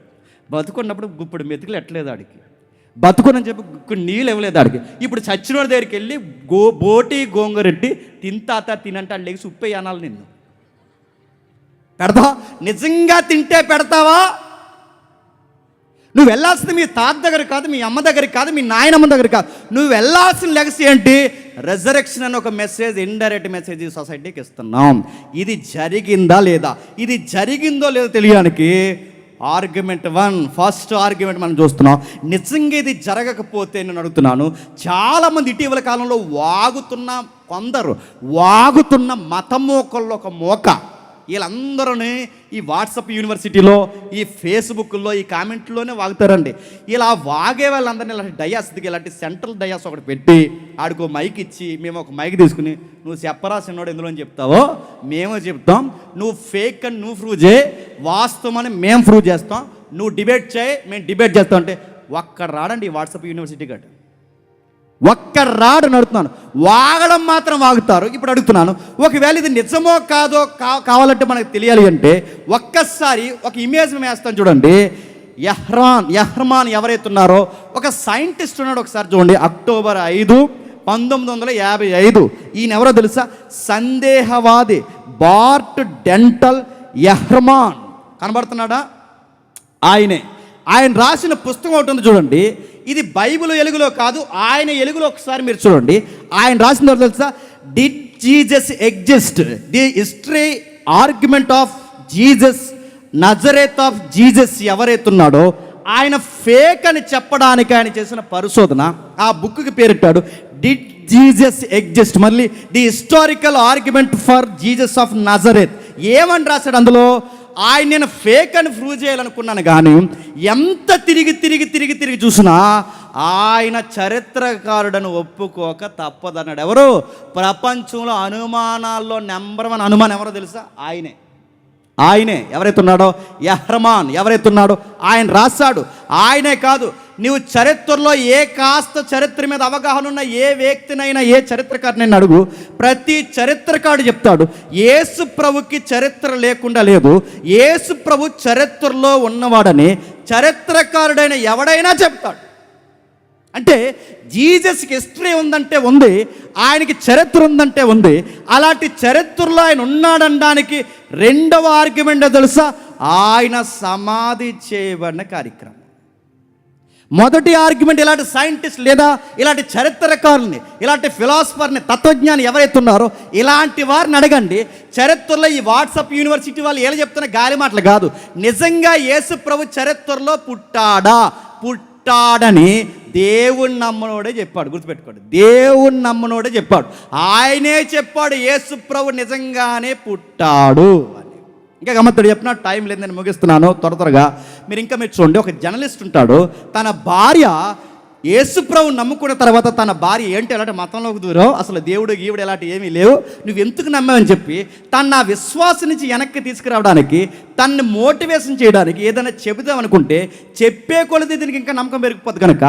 బతుకున్నప్పుడు గుప్పుడు మెతుకులు ఎట్టలేదు ఆడికి, బతుకునని చెప్పి కొన్ని నీళ్ళు ఇవ్వలేదు ఆడికి. ఇప్పుడు చచ్చినోడి దగ్గరికి వెళ్ళి బోటి గోంగూరెట్టి తింటాత తినంటే ఆడు లెగిసి ఉప్పే అనాలి. నిన్ను పెడతావా? నిజంగా తింటే పెడతావా? నువ్వు వెళ్ళాల్సింది మీ తాత దగ్గర కాదు, మీ అమ్మ దగ్గరికి కాదు, మీ నాయనమ్మ దగ్గర కాదు. నువ్వు వెళ్ళాల్సిన లెగసీ ఏంటి? రెజరెక్షన్ అని ఒక మెసేజ్, ఇండైరెక్ట్ మెసేజ్ ఈ సొసైటీకి ఇస్తున్నాం. ఇది జరిగిందా లేదా? ఇది జరిగిందో లేదో తెలియడానికి ఆర్గ్యుమెంట్ 1, ఫస్ట్ ఆర్గ్యుమెంట్ మనం చూస్తున్నాం. నిజంగా ఇది జరగకపోతే నేను అడుగుతున్నాను, చాలామంది ఇటీవల కాలంలో వాగుతున్న మతమోకల్లో ఒక మోక, వీళ్ళందరూని ఈ వాట్సాప్ యూనివర్సిటీలో, ఈ ఫేస్బుక్లో, ఈ కామెంట్లోనే వాగుతారండి. ఇలా వాగే వాళ్ళందరినీ ఇలాంటి డయాస్ దిగి, ఇలాంటి సెంట్రల్ డయాస్ ఒకటి పెట్టి ఆడికో మైక్ ఇచ్చి, మేము ఒక మైక్ తీసుకుని, నువ్వు చెప్పరా చిన్నోడు ఎందులో అని చెప్తావో మేము చెప్తాం, నువ్వు ఫేక్ అని నువ్వు ప్రూవ్ చేయి, వాస్తవం అని మేము ప్రూవ్ చేస్తాం, నువ్వు డిబేట్ చేయి, మేము డిబేట్ చేస్తాం అంటే ఒక్కడ రాడండి ఈ వాట్సాప్ యూనివర్సిటీ గట్టు. ఒక్క రాడు నడుతున్నాను, వాగడం మాత్రం వాగుతారు. ఇప్పుడు అడుగుతున్నాను, ఒకవేళ ఇది నిజమో కాదో కావాలంటే మనకు తెలియాలి అంటే ఒక్కసారి ఒక ఇమేజ్ మేము వేస్తాను చూడండి. యహ్రమాన్ ఎవరైతే ఉన్నారో ఒక సైంటిస్ట్ ఉన్నాడు, ఒకసారి చూడండి. అక్టోబర్ 5, 1955. ఈయన ఎవరో తెలుసా? సందేహవాది బార్ట్ డెంటల్ యహ్రమాన్. కనబడుతున్నాడా? ఆయన రాసిన పుస్తకం ఒకటి ఉంది చూడండి. ఇది బైబిల్ ఎలుగులో కాదు, ఆయన ఎలుగులో ఒకసారి మీరు చూడండి. ఆయన రాసిన తర్వాత తెలుసా? Did Jesus exist, the history argument of Jesus, Nazareth of Jesus ఎవరైతే ఉన్నాడో ఆయన ఫేక్ అని చెప్పడానికి ఆయన చేసిన పరిశోధన. ఆ బుక్కి పేరెట్టాడు డిడ్ జీసస్ ఎగ్జిస్ట్, మళ్ళీ the historical argument for Jesus of Nazareth. ఏమని రాశాడు అందులో? ఆయన నేను ఫేక్ అని ప్రూవ్ చేయాలనుకున్నాను, కానీ ఎంత తిరిగి చూసినా ఆయన చరిత్రకారుడని ఒప్పుకోక తప్పదన్నాడు. ఎవరు? ప్రపంచంలో అనుమానాల్లో నెంబర్ 1 అనుమానం ఎవరో తెలుసా? ఆయనే ఎవరైతే ఉన్నాడో, యహ్రమాన్ ఎవరైతే ఉన్నాడో ఆయన రాశాడు. ఆయనే కాదు, నీవు చరిత్రలో ఏ కాస్త చరిత్ర మీద అవగాహన ఉన్న ఏ వ్యక్తినైనా, ఏ చరిత్రకారునైనా అడుగు, ప్రతి చరిత్రకారుడు చెప్తాడు యేసు ప్రభుకి చరిత్ర లేకుండా లేదు, యేసు ప్రభు చరిత్రలో ఉన్నవాడని చరిత్రకారుడైన ఎవడైనా చెప్తాడు. అంటే జీసస్కి హిస్టరీ ఉందంటే ఉంది, ఆయనకి చరిత్ర ఉందంటే ఉంది. అలాంటి చరిత్రలో ఆయన ఉన్నాడనడానికి రెండవ ఆర్గ్యుమెంట్ తెలుసా? ఆయన సమాధి చేయబడిన కార్యక్రమం. మొదటి ఆర్గ్యుమెంట్ ఇలాంటి సైంటిస్ట్ లేదా ఇలాంటి చరిత్రకారుల్ని, ఇలాంటి ఫిలాసఫర్ని, తత్వజ్ఞాని ఎవరైతే ఉన్నారో ఇలాంటి వారిని అడగండి. చరిత్రలో ఈ వాట్సాప్ యూనివర్సిటీ వాళ్ళు ఏం చెప్తున్న గాలి మాటలు కాదు. నిజంగా యేసు ప్రభు చరిత్రలో పుట్టాడని దేవుణ్ణి నమ్మనోడే చెప్పాడు. గుర్తుపెట్టుకోండి, దేవుణ్ణి నమ్మనోడే చెప్పాడు. ఆయనే చెప్పాడు యేసు ప్రభు నిజంగానే పుట్టాడు అని. ఇంకా గమ్మత్తుడు చెప్పిన టైం లేదని ముగిస్తున్నాను త్వరగా. మీరు చూడండి, ఒక జర్నలిస్ట్ ఉంటాడు. తన భార్య యేసుప్రభు నమ్ముకున్న తర్వాత తన భార్య ఏంటి ఎలాంటి మతంలోకి దూరం, అసలు దేవుడు గీవుడు ఎలాంటి ఏమీ లేవు, నువ్వు ఎందుకు నమ్మావని చెప్పి తన విశ్వాసం నుంచి వెనక్కి తీసుకురావడానికి, తనని మోటివేషన్ చేయడానికి ఏదైనా చెబుదామనుకుంటే చెప్పే కొలది దీనికి ఇంకా నమ్మకం పెరిగిపోద్ది. కనుక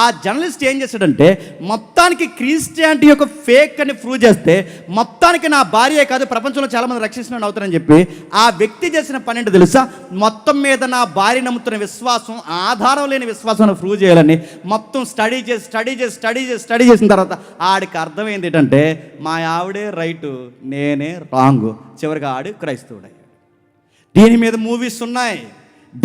ఆ జర్నలిస్ట్ ఏం చేశాడంటే మొత్తానికి క్రిస్టియానిటీ యొక్క ఫేక్ అని ప్రూవ్ చేస్తే మొత్తానికి నా భార్యే కాదు ప్రపంచంలో చాలామంది రక్షించిన అవుతారని చెప్పి ఆ వ్యక్తి చేసిన పని ఏంటో తెలుసా, మొత్తం మీద నా భార్య నమ్ముతున్న విశ్వాసం ఆధారం లేని విశ్వాసం ప్రూవ్ చేయాలని మొత్తం స్టడీ చేసిన తర్వాత ఆడికి అర్థమైంది ఏంటంటే మా ఆవిడే రైటు, నేనే రాంగు. చివరికి ఆడు క్రైస్తవుడయ్యాడు. దీని మీద మూవీస్ ఉన్నాయి,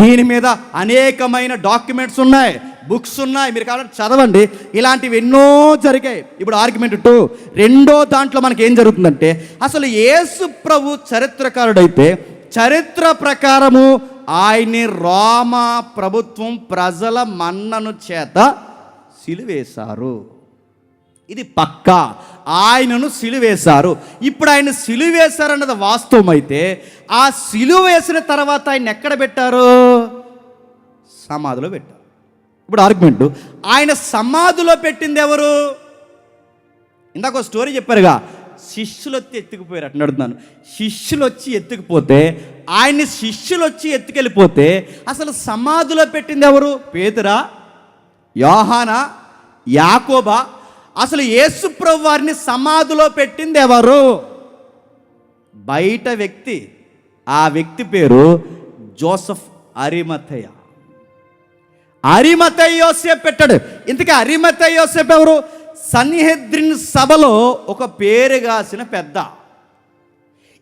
దీని మీద అనేకమైన డాక్యుమెంట్స్ ఉన్నాయి, బుక్స్ ఉన్నాయి, మీరు కావాలంటే చదవండి. ఇలాంటివి ఎన్నో జరిగాయి. ఇప్పుడు ఆర్గ్యుమెంట్ 2 రెండో దాంట్లో మనకి ఏం జరుగుతుందంటే, అసలు యేసు ప్రభు చరిత్రకారుడైతే చరిత్ర ప్రకారము ఆయన్ని రోమా ప్రభుత్వం ప్రజల మన్నను చేత సిలువేశారు. ఇది పక్కా, ఆయనను సిలువేశారు. ఇప్పుడు ఆయన సిలువేశారన్నది వాస్తవం అయితే ఆ సిలువ వేసిన తర్వాత ఆయన ఎక్కడ పెట్టారు? సమాధిలో పెట్టారు. ఇప్పుడు ఆర్గ్యుమెంట్, ఆయన సమాధిలో పెట్టింది ఎవరు? ఇందాక ఒక స్టోరీ చెప్పారుగా, శిష్యులు వచ్చి ఎత్తుకుపోయారు అట్లా అడుగుతున్నాను. శిష్యులు వచ్చి ఎత్తుకుపోతే ఆయన్ని శిష్యులు వచ్చి ఎత్తుకెళ్ళిపోతే అసలు సమాధిలో పెట్టింది ఎవరు? పేతురా, యోహానా, యాకోబా? అసలు యేసు ప్రభు వారిని సమాధిలో పెట్టింది ఎవరు? బయట వ్యక్తి. ఆ వ్యక్తి పేరు జోసెఫ్ అరిమతయ. యోసేపు పెట్టాడు. ఇంతకీ అరిమతయ యోసేపు ఎవరు? సన్హెద్రిన్ సభలో ఒక పేరుగాసిన పెద్ద.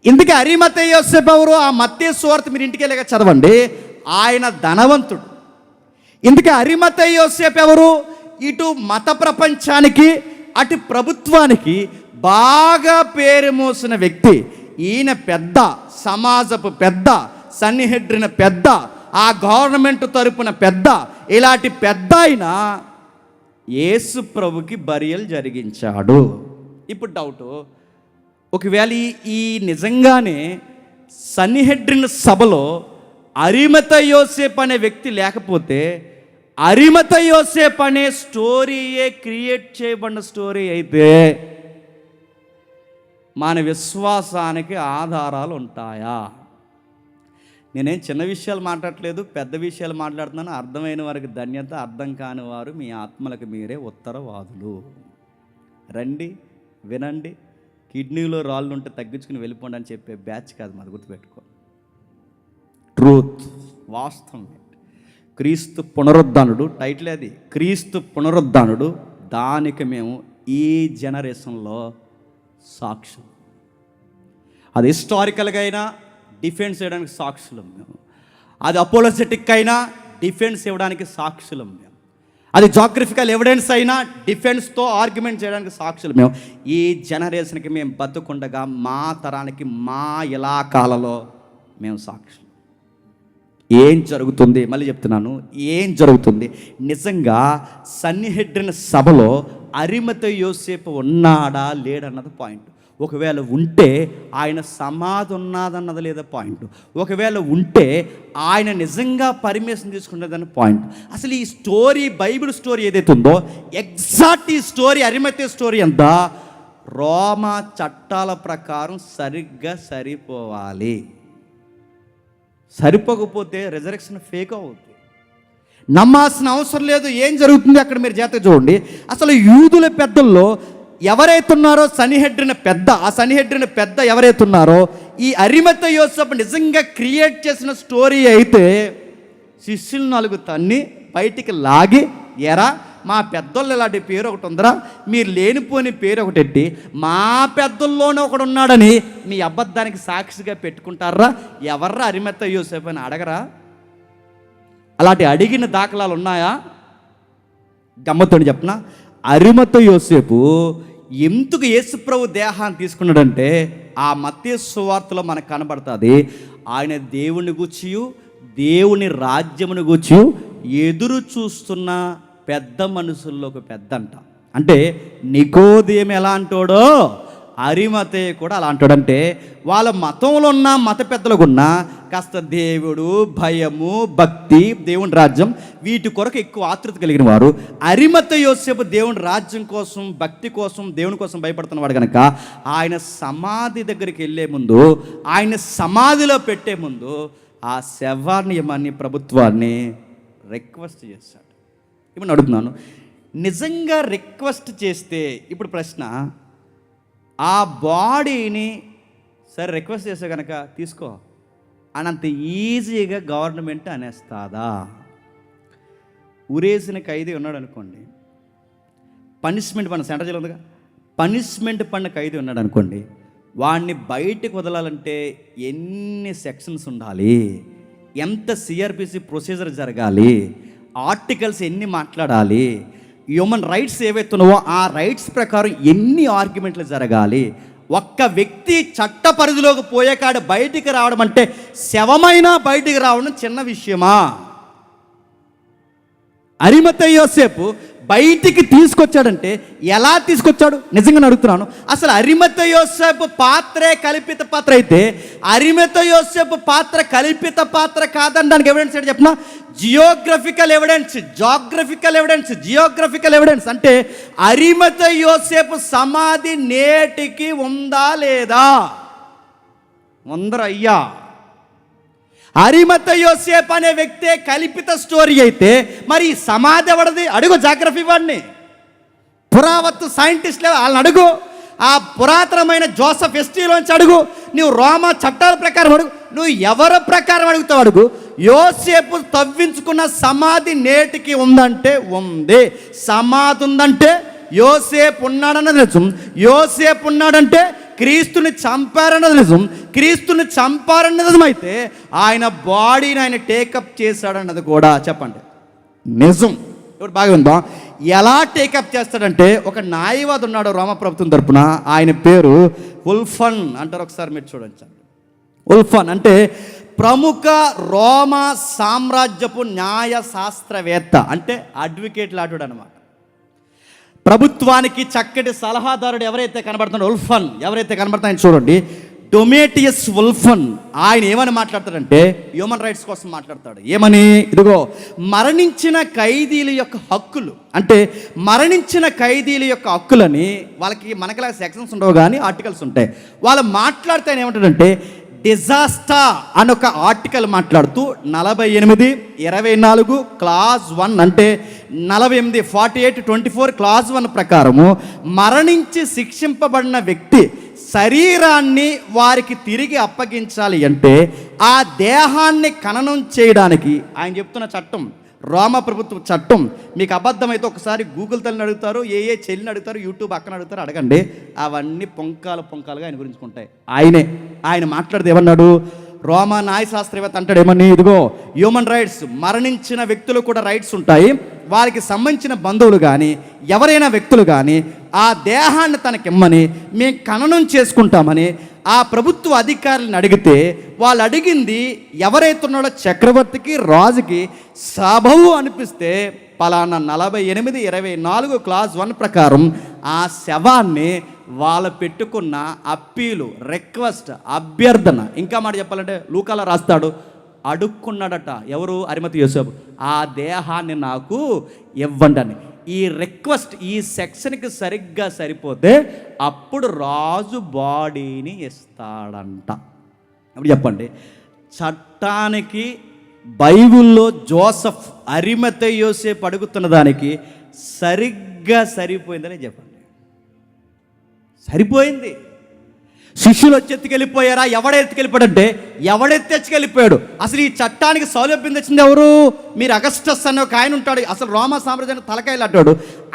ఇంతకీ అరిమతయ యోసేపు ఎవరు? ఆ మత్తయి సువార్త మీరు ఇంటికి వెళ్ళగా చదవండి, ఆయన ధనవంతుడు. ఇంతకీ అరిమతయ యోసేపు ఎవరు? ఇటు మత ప్రపంచానికి అటు ప్రభుత్వానికి బాగా పేరు మోసిన వ్యక్తి. ఈయన పెద్ద, సమాజపు పెద్ద, సన్నిహెడ్రిన పెద్ద, ఆ గవర్నమెంట్ తరపున పెద్ద. ఇలాంటి పెద్ద ఆయన యేసు ప్రభుకి బరియల్ జరిగించాడు. ఇప్పుడు డౌటు, ఒకవేళ ఈ నిజంగానే సన్నిహెడ్రిన సభలో అరిమతయ యోసేపు అనే వ్యక్తి లేకపోతే అరిమతయ యోసేపు అనే స్టోరీయే క్రియేట్ చేయబడిన స్టోరీ అయితే మన విశ్వాసానికి ఆధారాలు ఉంటాయా? నేనేం చిన్న విషయాలు మాట్లాడట్లేదు, పెద్ద విషయాలు మాట్లాడుతున్నాను. అర్థమైన వారికి ధన్యత, అర్థం కాని వారు మీ ఆత్మలకు మీరే ఉత్తరవాదులు. రండి, వినండి. కిడ్నీలో రాళ్ళు ఉంటే తగ్గించుకుని వెళ్ళిపోండి అని చెప్పే బ్యాచ్ కాదు మాది, గుర్తుపెట్టుకో. ట్రూత్, వాస్తవం. క్రీస్తు పునరుద్ధానుడు టైటిల్ అది, క్రీస్తు పునరుద్ధానుడు. దానికి మేము ఈ జనరేషన్లో సాక్షులు. అది హిస్టారికల్గా అయినా డిఫెన్స్ చేయడానికి సాక్షులం మేము, అది అపోలోజెటిక్ అయినా డిఫెన్స్ ఇవ్వడానికి సాక్షులం మేము, అది జాగ్రఫికల్ ఎవిడెన్స్ అయినా డిఫెన్స్తో ఆర్గ్యుమెంట్ చేయడానికి సాక్షులు మేము. ఈ జనరేషన్కి మేము బతుకుండగా మా తరానికి మా ఇలాకాలలో మేము సాక్షులు. ఏం జరుగుతుంది? మళ్ళీ చెప్తున్నాను, ఏం జరుగుతుంది? నిజంగా సన్నిహెడ్రిన సభలో అరిమతయ యోసేపు ఉన్నాడా లేడన్నది పాయింట్. ఒకవేళ ఉంటే ఆయన సమాధి ఉన్నదన్నది లేదా పాయింట్. ఒకవేళ ఉంటే ఆయన నిజంగా పర్మిషన్ తీసుకునేదని పాయింట్. అసలు ఈ స్టోరీ, బైబిల్ స్టోరీ ఏదైతే ఉందో ఎగ్జాక్ట్ ఈ స్టోరీ, అరిమతయ స్టోరీ అంతా రోమా చట్టాల ప్రకారం సరిగ్గా సరిపోవాలి. సరిపోకపోతే రిజరెక్షన్ ఫేక్ అవుతుంది. నమ్మాల్సిన అవసరం లేదు. ఏం జరుగుతుంది అక్కడ మీరు జాగ్రత్తగా చూడండి. అసలు యూదుల పెద్దల్లో ఎవరైతే ఉన్నారో సన్నిహెడ్రిన పెద్ద, ఆ సన్నిహెడ్రిన పెద్ద ఎవరైతే ఉన్నారో ఈ అరిమతయ యోసేపు నిజంగా క్రియేట్ చేసిన స్టోరీ అయితే శిష్యులు 4 తన్ని బయటికి లాగి, ఎరా మా పెద్దోళ్ళు ఇలాంటి పేరు ఒకటి ఉందరా, మీరు లేనిపోని పేరు ఒకటి ఎట్టి మా పెద్దల్లోనే ఒకడు ఉన్నాడని మీ అబద్ధానికి సాక్షిగా పెట్టుకుంటారా? ఎవర్రా అరిమతయ యోసేపు అని అడగరా? అలాంటి అడిగిన దాఖలాలు ఉన్నాయా? గమ్మత్తోని చెప్పనా, అరిమత యోసేపు ఎందుకు యేసుప్రభు దేహాన్ని తీసుకున్నాడంటే ఆ మత్తయి సువార్తలో మనకు కనబడుతుంది. ఆయన దేవుని గూర్చియు దేవుని రాజ్యమును గూర్చి ఎదురు చూస్తున్న పెద్ద మనుషుల్లో ఒక పెద్ద అంట. అంటే నికోదేము ఎలా అంటాడో అరిమతయి కూడా అలా అంటాడు. అంటే వాళ్ళ మతంలో ఉన్న మత పెద్దలకు ఉన్న కాస్త దేవుడు, భయము, భక్తి, దేవుని రాజ్యం వీటి కొరకు ఎక్కువ ఆతృత కలిగిన వారు. అరిమతయి యోసేపు దేవుని రాజ్యం కోసం, భక్తి కోసం, దేవుని కోసం భయపడుతున్నవాడు కనుక ఆయన సమాధి దగ్గరికి వెళ్ళే ముందు, ఆయన సమాధిలో పెట్టే ముందు ఆ శవాన్ని ఇమ్మని ప్రభుత్వాన్ని రిక్వెస్ట్ చేశాడు. ఇప్పుడు అడుగుతున్నాను, నిజంగా రిక్వెస్ట్ చేస్తే ఇప్పుడు ప్రశ్న, ఆ బాడీని సరే రిక్వెస్ట్ చేస్తే కనుక తీసుకో అని అంత ఈజీగా గవర్నమెంట్ అనేస్తుందా? ఉరేసిన ఖైదీ ఉన్నాడు అనుకోండి, పనిష్మెంట్ పడిన సెంటర్ జైలు ఉందిగా, పనిష్మెంట్ పడిన ఖైదీ ఉన్నాడు అనుకోండి, వాడిని బయటకు వదలాలంటే ఎన్ని సెక్షన్స్ ఉండాలి, ఎంత సిఆర్పిసి ప్రొసీజర్ జరగాలి, ఆర్టికల్స్ ఎన్ని మాట్లాడాలి, హ్యూమన్ రైట్స్ ఏవైతున్నావో ఆ రైట్స్ ప్రకారం ఎన్ని ఆర్గ్యుమెంట్లు జరగాలి. ఒక్క వ్యక్తి చట్ట పరిధిలోకి పోయే కాడ బయటికి రావడం అంటే శవమైనా బయటికి రావడం చిన్న విషయమా? అరిమతయి యోసేపు బయటికి తీసుకొచ్చాడంటే ఎలా తీసుకొచ్చాడు నిజంగా అడుగుతున్నాను. అసలు అరిమతయి యోసేపు పాత్రే కల్పిత పాత్ర అయితే అరిమతయి యోసేపు పాత్ర కల్పిత పాత్ర కాదనడానికి ఎవిడెన్స్ ఏంటి చెప్పిన? జియోగ్రఫికల్ ఎవిడెన్స్ అంటే అరిమతయి యోసేపు సమాధి నేటికి ఉందా లేదా? ఉందరయ్యా. అరిమతయి యోసేపు అనే వ్యక్తే కల్పిత స్టోరీ అయితే మరి సమాధి ఎవడది? అడుగు జాగ్రఫీ వాడిని, పురావత్తు సైంటిస్టులు వాళ్ళని అడుగు, ఆ పురాతనమైన జోసెఫ్ ఎస్టీలోంచి అడుగు, నువ్వు రోమా చట్టాల ప్రకారం అడుగు, నువ్వు ఎవరి ప్రకారం అడుగుతావు అడుగు. యోసేపు తవ్వించుకున్న సమాధి నేటికి ఉందంటే ఉంది, సమాధి ఉందంటే యోసేపు ఉన్నాడన్నది నిజం, యోసేపు ఉన్నాడంటే క్రీస్తుని చంపారన్నది నిజం, క్రీస్తుని చంపారన్నది నిజమైతే ఆయన బాడీని ఆయన టేకప్ చేశాడన్నది కూడా చెప్పండి నిజం. ఇప్పుడు బాగా ఉందా? ఎలా టేకప్ చేస్తాడంటే ఒక న్యాయవాది ఉన్నాడు రోమా ప్రభుత్వం తరపున, ఆయన పేరు ఉల్ఫన్ అంటారు. ఒకసారి మీరు చూడండి. ఉల్ఫన్ అంటే ప్రముఖ రోమా సామ్రాజ్యపు న్యాయ శాస్త్రవేత్త, అంటే అడ్వకేట్ లాంటివాడు అనమాట. ప్రభుత్వానికి చక్కటి సలహాదారుడు ఎవరైతే కనబడుతున్నాడో ఉల్ఫన్ ఎవరైతే కనబడతాయని చూడండి. డొమేటియస్ ఉల్ఫన్ ఆయన ఏమని మాట్లాడతాడంటే హ్యూమన్ రైట్స్ కోసం మాట్లాడతాడు. ఏమని? ఇదిగో మరణించిన ఖైదీల యొక్క హక్కులు, అంటే మరణించిన ఖైదీల యొక్క హక్కులని వాళ్ళకి మనకిలా సెక్షన్స్ ఉండవు కానీ ఆర్టికల్స్ ఉంటాయి. వాళ్ళు మాట్లాడితే ఆయన ఏమంటాడంటే డిజాస్టర్ అని ఒక ఆర్టికల్ మాట్లాడుతూ 48:24 క్లాజ్ 1 అంటే 48 48:24 క్లాజ్ 1 ప్రకారము మరణించి శిక్షింపబడిన వ్యక్తి శరీరాన్ని వారికి తిరిగి అప్పగించాలి అంటే ఆ దేహాన్ని ఖననం చేయడానికి ఆయన చెప్తున్న చట్టం రోమా ప్రభుత్వ చట్టం. మీకు అబద్ధమైతే ఒకసారి గూగుల్ తల్లిని అడుగుతారు, ఏ చెల్లిని అడుగుతారు, యూట్యూబ్ అక్కన అడుగుతారు, అడగండి. అవన్నీ పొంకాలుగా ఆయన గురించి ఉంటాయి. ఆయన మాట్లాడితే ఏమన్నాడు? రోమా న్యాయశాస్త్రవేత్త అంటాడు ఏమని? ఇదిగో హ్యూమన్ రైట్స్, మరణించిన వ్యక్తులు కూడా రైట్స్ ఉంటాయి, వారికి సంబంధించిన బంధువులు కానీ ఎవరైనా వ్యక్తులు కానీ ఆ దేహాన్ని తనకిమ్మని మేము ఖననం చేసుకుంటామని ఆ ప్రభుత్వ అధికారులను అడిగితే వాళ్ళు అడిగింది ఎవరైతే ఉన్నాడో చక్రవర్తికి, రాజుకి సబవు అనిపిస్తే పలానా 48:24 క్లాజ్ 1 ప్రకారం ఆ శవాన్ని వాళ్ళు పెట్టుకున్న అప్పీలు, రిక్వెస్ట్, అభ్యర్థన, ఇంకా మాట చెప్పాలంటే లూకాలో రాస్తాడు, అడుక్కున్నాడట. ఎవరు? అరిమతయి యోసేపు. ఆ దేహాన్ని నాకు ఇవ్వండి అని. ఈ రిక్వెస్ట్ ఈ సెక్షన్కి సరిగ్గా సరిపోతే అప్పుడు రాజు బాడీని ఇస్తాడంట. అప్పుడు చెప్పండి, చట్టానికి బైబిల్లో జోసెఫ్ అరిమతయి యోసేపు అడుగుతున్న దానికి సరిగ్గా సరిపోయిందని చెప్పండి. సరిపోయింది. శిష్యులు వచ్చి ఎత్తుకెళ్ళిపోయారా? ఎవడెత్తుకెళ్ళిపోయాడంటే ఎవడెత్తెచ్చుకెళ్ళిపోయాడు. అసలు ఈ చట్టానికి సౌలభ్యం తెచ్చింది ఎవరు? మీరు అగస్టస్ అనే ఒక ఆయన ఉంటాడు, అసలు రోమా సామ్రాజ్యాన్ని తలకాయలు అట్టాడు.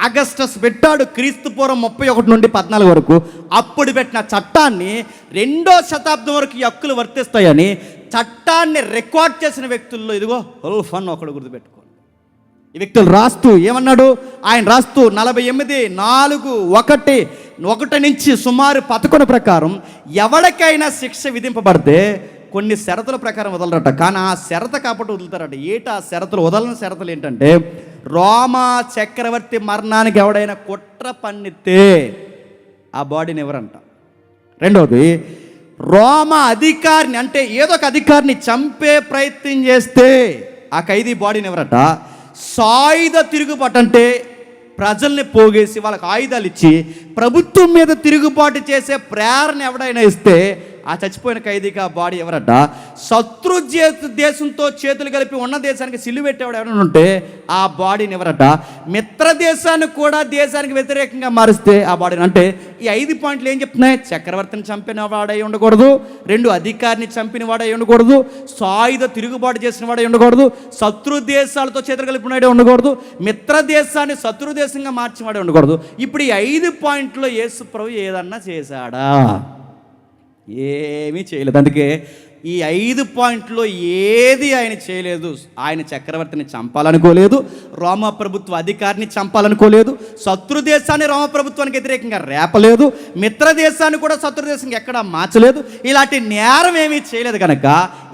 అగస్టస్ పెట్టాడు క్రీస్తు పూర్వం 31 నుండి 14 వరకు. అప్పుడు పెట్టిన చట్టాన్ని 2వ శతాబ్దం వరకు ఈ హక్కులు వర్తిస్తాయని చట్టాన్ని రికార్డ్ చేసిన వ్యక్తుల్లో ఇదిగో ఉల్ఫన్ ఒకడు గుర్తుపెట్టుకోండి. ఈ వ్యక్తులు రాస్తూ ఏమన్నాడు, ఆయన రాస్తూ 48:4:1 నుంచి సుమారు 11 ప్రకారం ఎవరికైనా శిక్ష విధింపబడితే కొన్ని షరతుల ప్రకారం వదలరట. కానీ ఆ షరత కాబట్టి వదులుతారట. ఏటా షరతులు? వదలని షరతులు ఏంటంటే, రోమా చక్రవర్తి మరణానికి ఎవడైనా కుట్ర పన్నితే ఆ బాడీని ఎవరంట. రెండవది, రోమా అధికారిని అంటే ఏదో ఒక అధికారిని చంపే ప్రయత్నం చేస్తే ఆ ఖైదీ బాడీని ఎవరట. సాయుధ తిరుగుబాటు అంటే ప్రజల్ని పోగేసి వాళ్ళకి ఆయుధాలు ఇచ్చి ప్రభుత్వం మీద తిరుగుబాటు చేసే ప్రేరణ ఎవడైనా ఇస్తే ఆ చచ్చిపోయిన ఖైదీకి ఆ బాడీ ఎవరట. శత్రు దేశంతో చేతులు కలిపి ఉన్న దేశానికి సిల్లు పెట్టేవాడు ఎవరైనా ఉంటే ఆ బాడీని ఎవరట. మిత్ర దేశాన్ని కూడా దేశానికి వ్యతిరేకంగా మారిస్తే ఆ బాడీని. అంటే ఈ 5 పాయింట్లు ఏం చెప్తున్నాయి? చక్రవర్తిని చంపిన వాడై ఉండకూడదు, 2 అధికారిని చంపిన వాడై ఉండకూడదు, సాయుధ తిరుగుబాటు చేసిన వాడై ఉండకూడదు, శత్రు దేశాలతో చేతులు కలిపి వాడే ఉండకూడదు, మిత్ర దేశాన్ని శత్రు దేశంగా మార్చిన వాడే ఉండకూడదు. ఇప్పుడు ఈ 5 పాయింట్లో యేసు ప్రభు ఏదన్నా చేశాడా? ఏమీ చేయలేదు. అందుకే ఈ 5 పాయింట్లో ఏది ఆయన చేయలేదు. ఆయన చక్రవర్తిని చంపాలనుకోలేదు, రోమా ప్రభుత్వ అధికారిని చంపాలనుకోలేదు, శత్రు దేశాన్ని రోమా ప్రభుత్వానికి వ్యతిరేకంగా రేపలేదు, మిత్ర దేశాన్ని కూడా శత్రు దేశంగా ఎక్కడా మార్చలేదు. ఇలాంటి నేరం ఏమీ చేయలేదు కనుక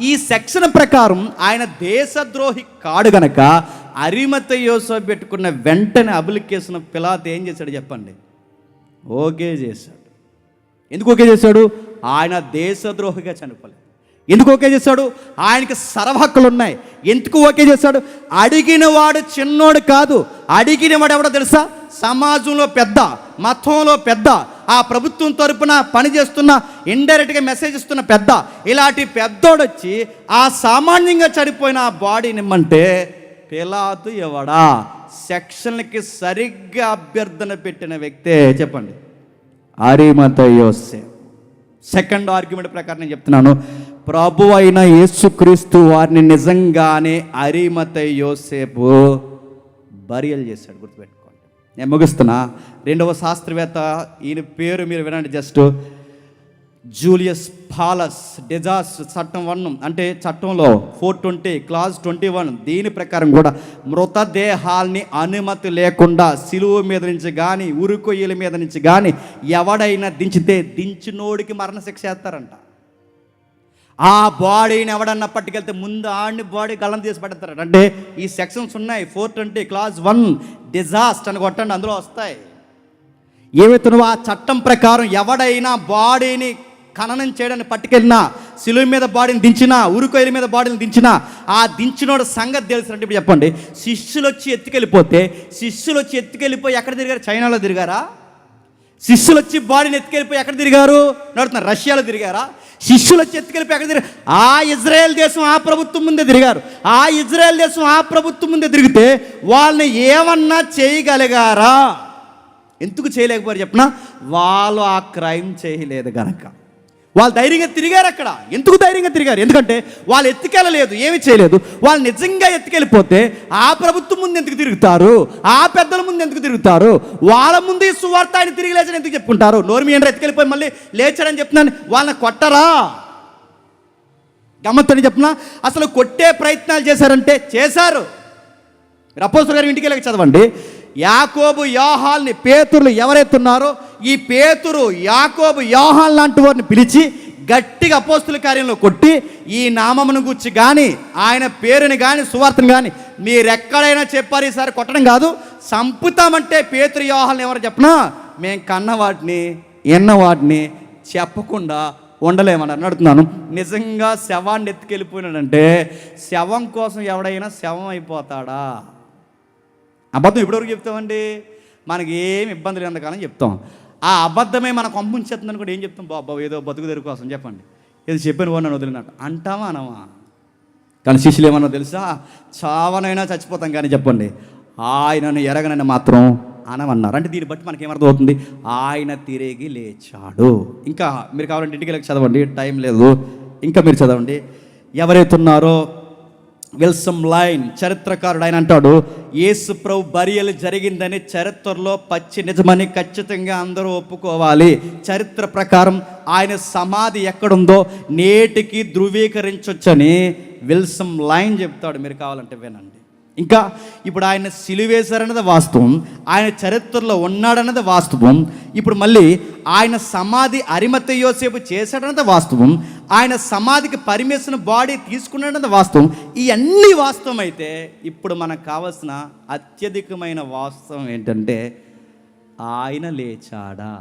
ఈ సెక్షన్ ప్రకారం ఆయన దేశద్రోహి కాడు గనక అరిమతయి యోసేపు పెట్టుకున్న వెంటనే అబులికేసిన పిలాతు ఏం చేశాడు చెప్పండి? ఓకే చేశాడు. ఎందుకు ఓకే చేశాడు? ఆయన దేశద్రోహిగా చనిపోలేదు. ఎందుకు ఓకే చేశాడు? ఆయనకి సర్వహక్కులు ఉన్నాయి. ఎందుకు ఓకే చేశాడు? అడిగినవాడు చిన్నోడు కాదు. అడిగినవాడు ఎవడో తెలుసా? సమాజంలో పెద్ద, మతంలో పెద్ద, ఆ ప్రభుత్వం తరపున పనిచేస్తున్న, ఇండైరెక్ట్గా మెసేజ్ ఇస్తున్న పెద్ద. ఇలాంటి పెద్దోడు వచ్చి ఆ సామాన్యంగా చనిపోయిన ఆ బాడీని ఇమ్మంటే పిలాతు ఎవడా? సెక్షన్లకి సరిగ్గా అభ్యర్థన పెట్టిన వ్యక్తే. చెప్పండి, అరిమతయి యోసేపు. సెకండ్ ఆర్గ్యుమెంట్ ప్రకారం నేను చెప్తున్నాను, ప్రభు అయిన యేసుక్రీస్తు వారిని నిజంగానే అరిమతయి యోసేపు బరియల్ చేశాడు. గుర్తుపెట్టుకోండి. నేను ముగిస్తున్నా. 2వ శాస్త్రవేత్త, ఈయన పేరు మీరు వినండి జస్ట్, జూలియస్ పాలస్ డెజాస్. చట్టం 1 అంటే చట్టంలో 420 క్లాజ్ 21 దీని ప్రకారం కూడా మృతదేహాల్ని అనుమతి లేకుండా సిలువ మీద నుంచి కానీ ఉరుకొయ్యల మీద నుంచి కానీ ఎవడైనా దించితే దించినోడికి మరణశిక్ష వేస్తారంట. ఆ బాడీని ఎవడన్నా పట్టుకెళ్తే ముందు ఆడిని బాడీ గళ్ళం తీసి పడతారట. అంటే ఈ సెక్షన్స్ ఉన్నాయి. 420 క్లాజ్ 1 డిజాస్ట్ అని కొట్టండి, అందులో వస్తాయి. ఏవైతున్నావో ఆ చట్టం ప్రకారం ఎవడైనా బాడీని ఖననం చేయడానికి పట్టుకెళ్ళినా, సిలువ మీద బాడీని దించినా, ఉరుకొయ్యల మీద బాడీని దించినా ఆ దించినోడు సంగతి తెలుసునంటే ఇప్పుడు చెప్పండి. శిష్యులు వచ్చి ఎత్తుకెళ్ళిపోయి ఎక్కడ తిరిగారు? చైనాలో తిరిగారా? శిష్యులు వచ్చి బాడీని ఎత్తుకెళ్ళిపోయి ఎక్కడ తిరిగారు? నడుతున్నారు, రష్యాలో తిరిగారా? శిష్యులు వచ్చి ఎత్తుకెళ్ళిపోయి ఎక్కడ తిరిగారు? ఆ ఇజ్రాయెల్ దేశం ఆ ప్రభుత్వం ముందే తిరిగారు. ఆ ఇజ్రాయెల్ దేశం ఆ ప్రభుత్వం ముందే తిరిగితే వాళ్ళని ఏమన్నా చేయగలిగారా? ఎందుకు చేయలేకపోయారు చెప్పిన? వాళ్ళు ఆ క్రైమ్ చేయలేదు కనుక. వాళ్ళు ధైర్యంగా తిరిగారు అక్కడ. ఎందుకు ధైర్యంగా తిరిగారు? ఎందుకంటే వాళ్ళు ఎత్తుకెళ్ళలేదు, ఏమి చేయలేదు. వాళ్ళు నిజంగా ఎత్తుకెళ్ళిపోతే ఆ ప్రభుత్వం ముందు ఎందుకు తిరుగుతారు? ఆ పెద్దల ముందు ఎందుకు తిరుగుతారు? వాళ్ళ ముందు ఈ సువార్త ఆయన తిరిగి లేచని ఎందుకు చెప్పుకుంటారు? నోరు మీ ఎత్తుకెళ్ళిపోయి మళ్ళీ లేచాడని చెప్తున్నాను. వాళ్ళని కొట్టరా? గమ్మత్తని చెప్తున్నా, అసలు కొట్టే ప్రయత్నాలు చేశారంటే చేశారు. మీరు అపోస్తలుల గారి ఇంటికి వెళ్ళి చదవండి. యాకోబు యోహాల్ని, పేతురులు ఎవరైతే ఉన్నారో ఈ పేతురు యాకోబు యోహాన్ లాంటి వారిని పిలిచి గట్టిగా అపోస్తలుల కార్యంలో కొట్టి ఈ నామమును గురించి కానీ ఆయన పేరుని కానీ సువార్తను కానీ మీరెక్కడైనా చెప్పారు, ఈసారి కొట్టడం కాదు చంపుతామంటే పేతురు యోహాల్ని ఎవరు చెప్పనా? మేము కన్నవాటిని ఎన్నవాటిని చెప్పకుండా ఉండలేమని అడుగుతున్నాను. నిజంగా శవాన్ని ఎత్తుకెళ్ళిపోయినాడంటే శవం కోసం ఎవడైనా శవం అయిపోతాడా? అబద్ధం ఎప్పటివరకు చెప్తామండి? మనకి ఏమి ఇబ్బంది లేనంతకాలం చెప్తాం. ఆ అబద్ధమే మనకు పంపించేస్తుందని కూడా ఏం చెప్తాం? బాబా ఏదో బతుకు తెరుగు కోసం చెప్పండి, ఏదో చెప్పిన వాడిని నన్ను వదిలినట్టు అంటామా అనమా? కానీ శిష్యులు ఏమన్నా తెలుసా? చావనైనా చచ్చిపోతాం కానీ చెప్పండి ఆయనను ఎరగనని మాత్రం అనమన్నారు. అంటే దీన్ని బట్టి మనకేమర్థం అవుతుంది? ఆయన తిరిగి లేచాడు. ఇంకా మీరు కావాలంటే ఇంటికి వెళ్ళి చదవండి, టైం లేదు. ఇంకా మీరు చదవండి. ఎవరైతే ఉన్నారో విల్సమ్ లైన్ చరిత్రకారుడు ఆయన అంటాడు, యేసు ప్రభు బరియలు జరిగిందని చరిత్రలో పచ్చి నిజమని ఖచ్చితంగా అందరూ ఒప్పుకోవాలి. చరిత్ర ప్రకారం ఆయన సమాధి ఎక్కడుందో నేటికి ధృవీకరించొచ్చని విల్సమ్ లైన్ చెప్తాడు. మీరు కావాలంటే వినండి. ఇంకా ఇప్పుడు ఆయన సిలువేశారన్నది వాస్తవం, ఆయన చరిత్రలో ఉన్నాడన్నది వాస్తవం. ఇప్పుడు మళ్ళీ ఆయన సమాధి అరిమతె యోసేపు చేశాడన్నది వాస్తవం, ఆయన సమాధికి పర్మిషన్ బాడీ తీసుకున్నాడన్నది వాస్తవం. ఇవన్నీ వాస్తవం అయితే ఇప్పుడు మనకు కావాల్సిన అత్యధికమైన వాస్తవం ఏంటంటే ఆయన లేచాడా.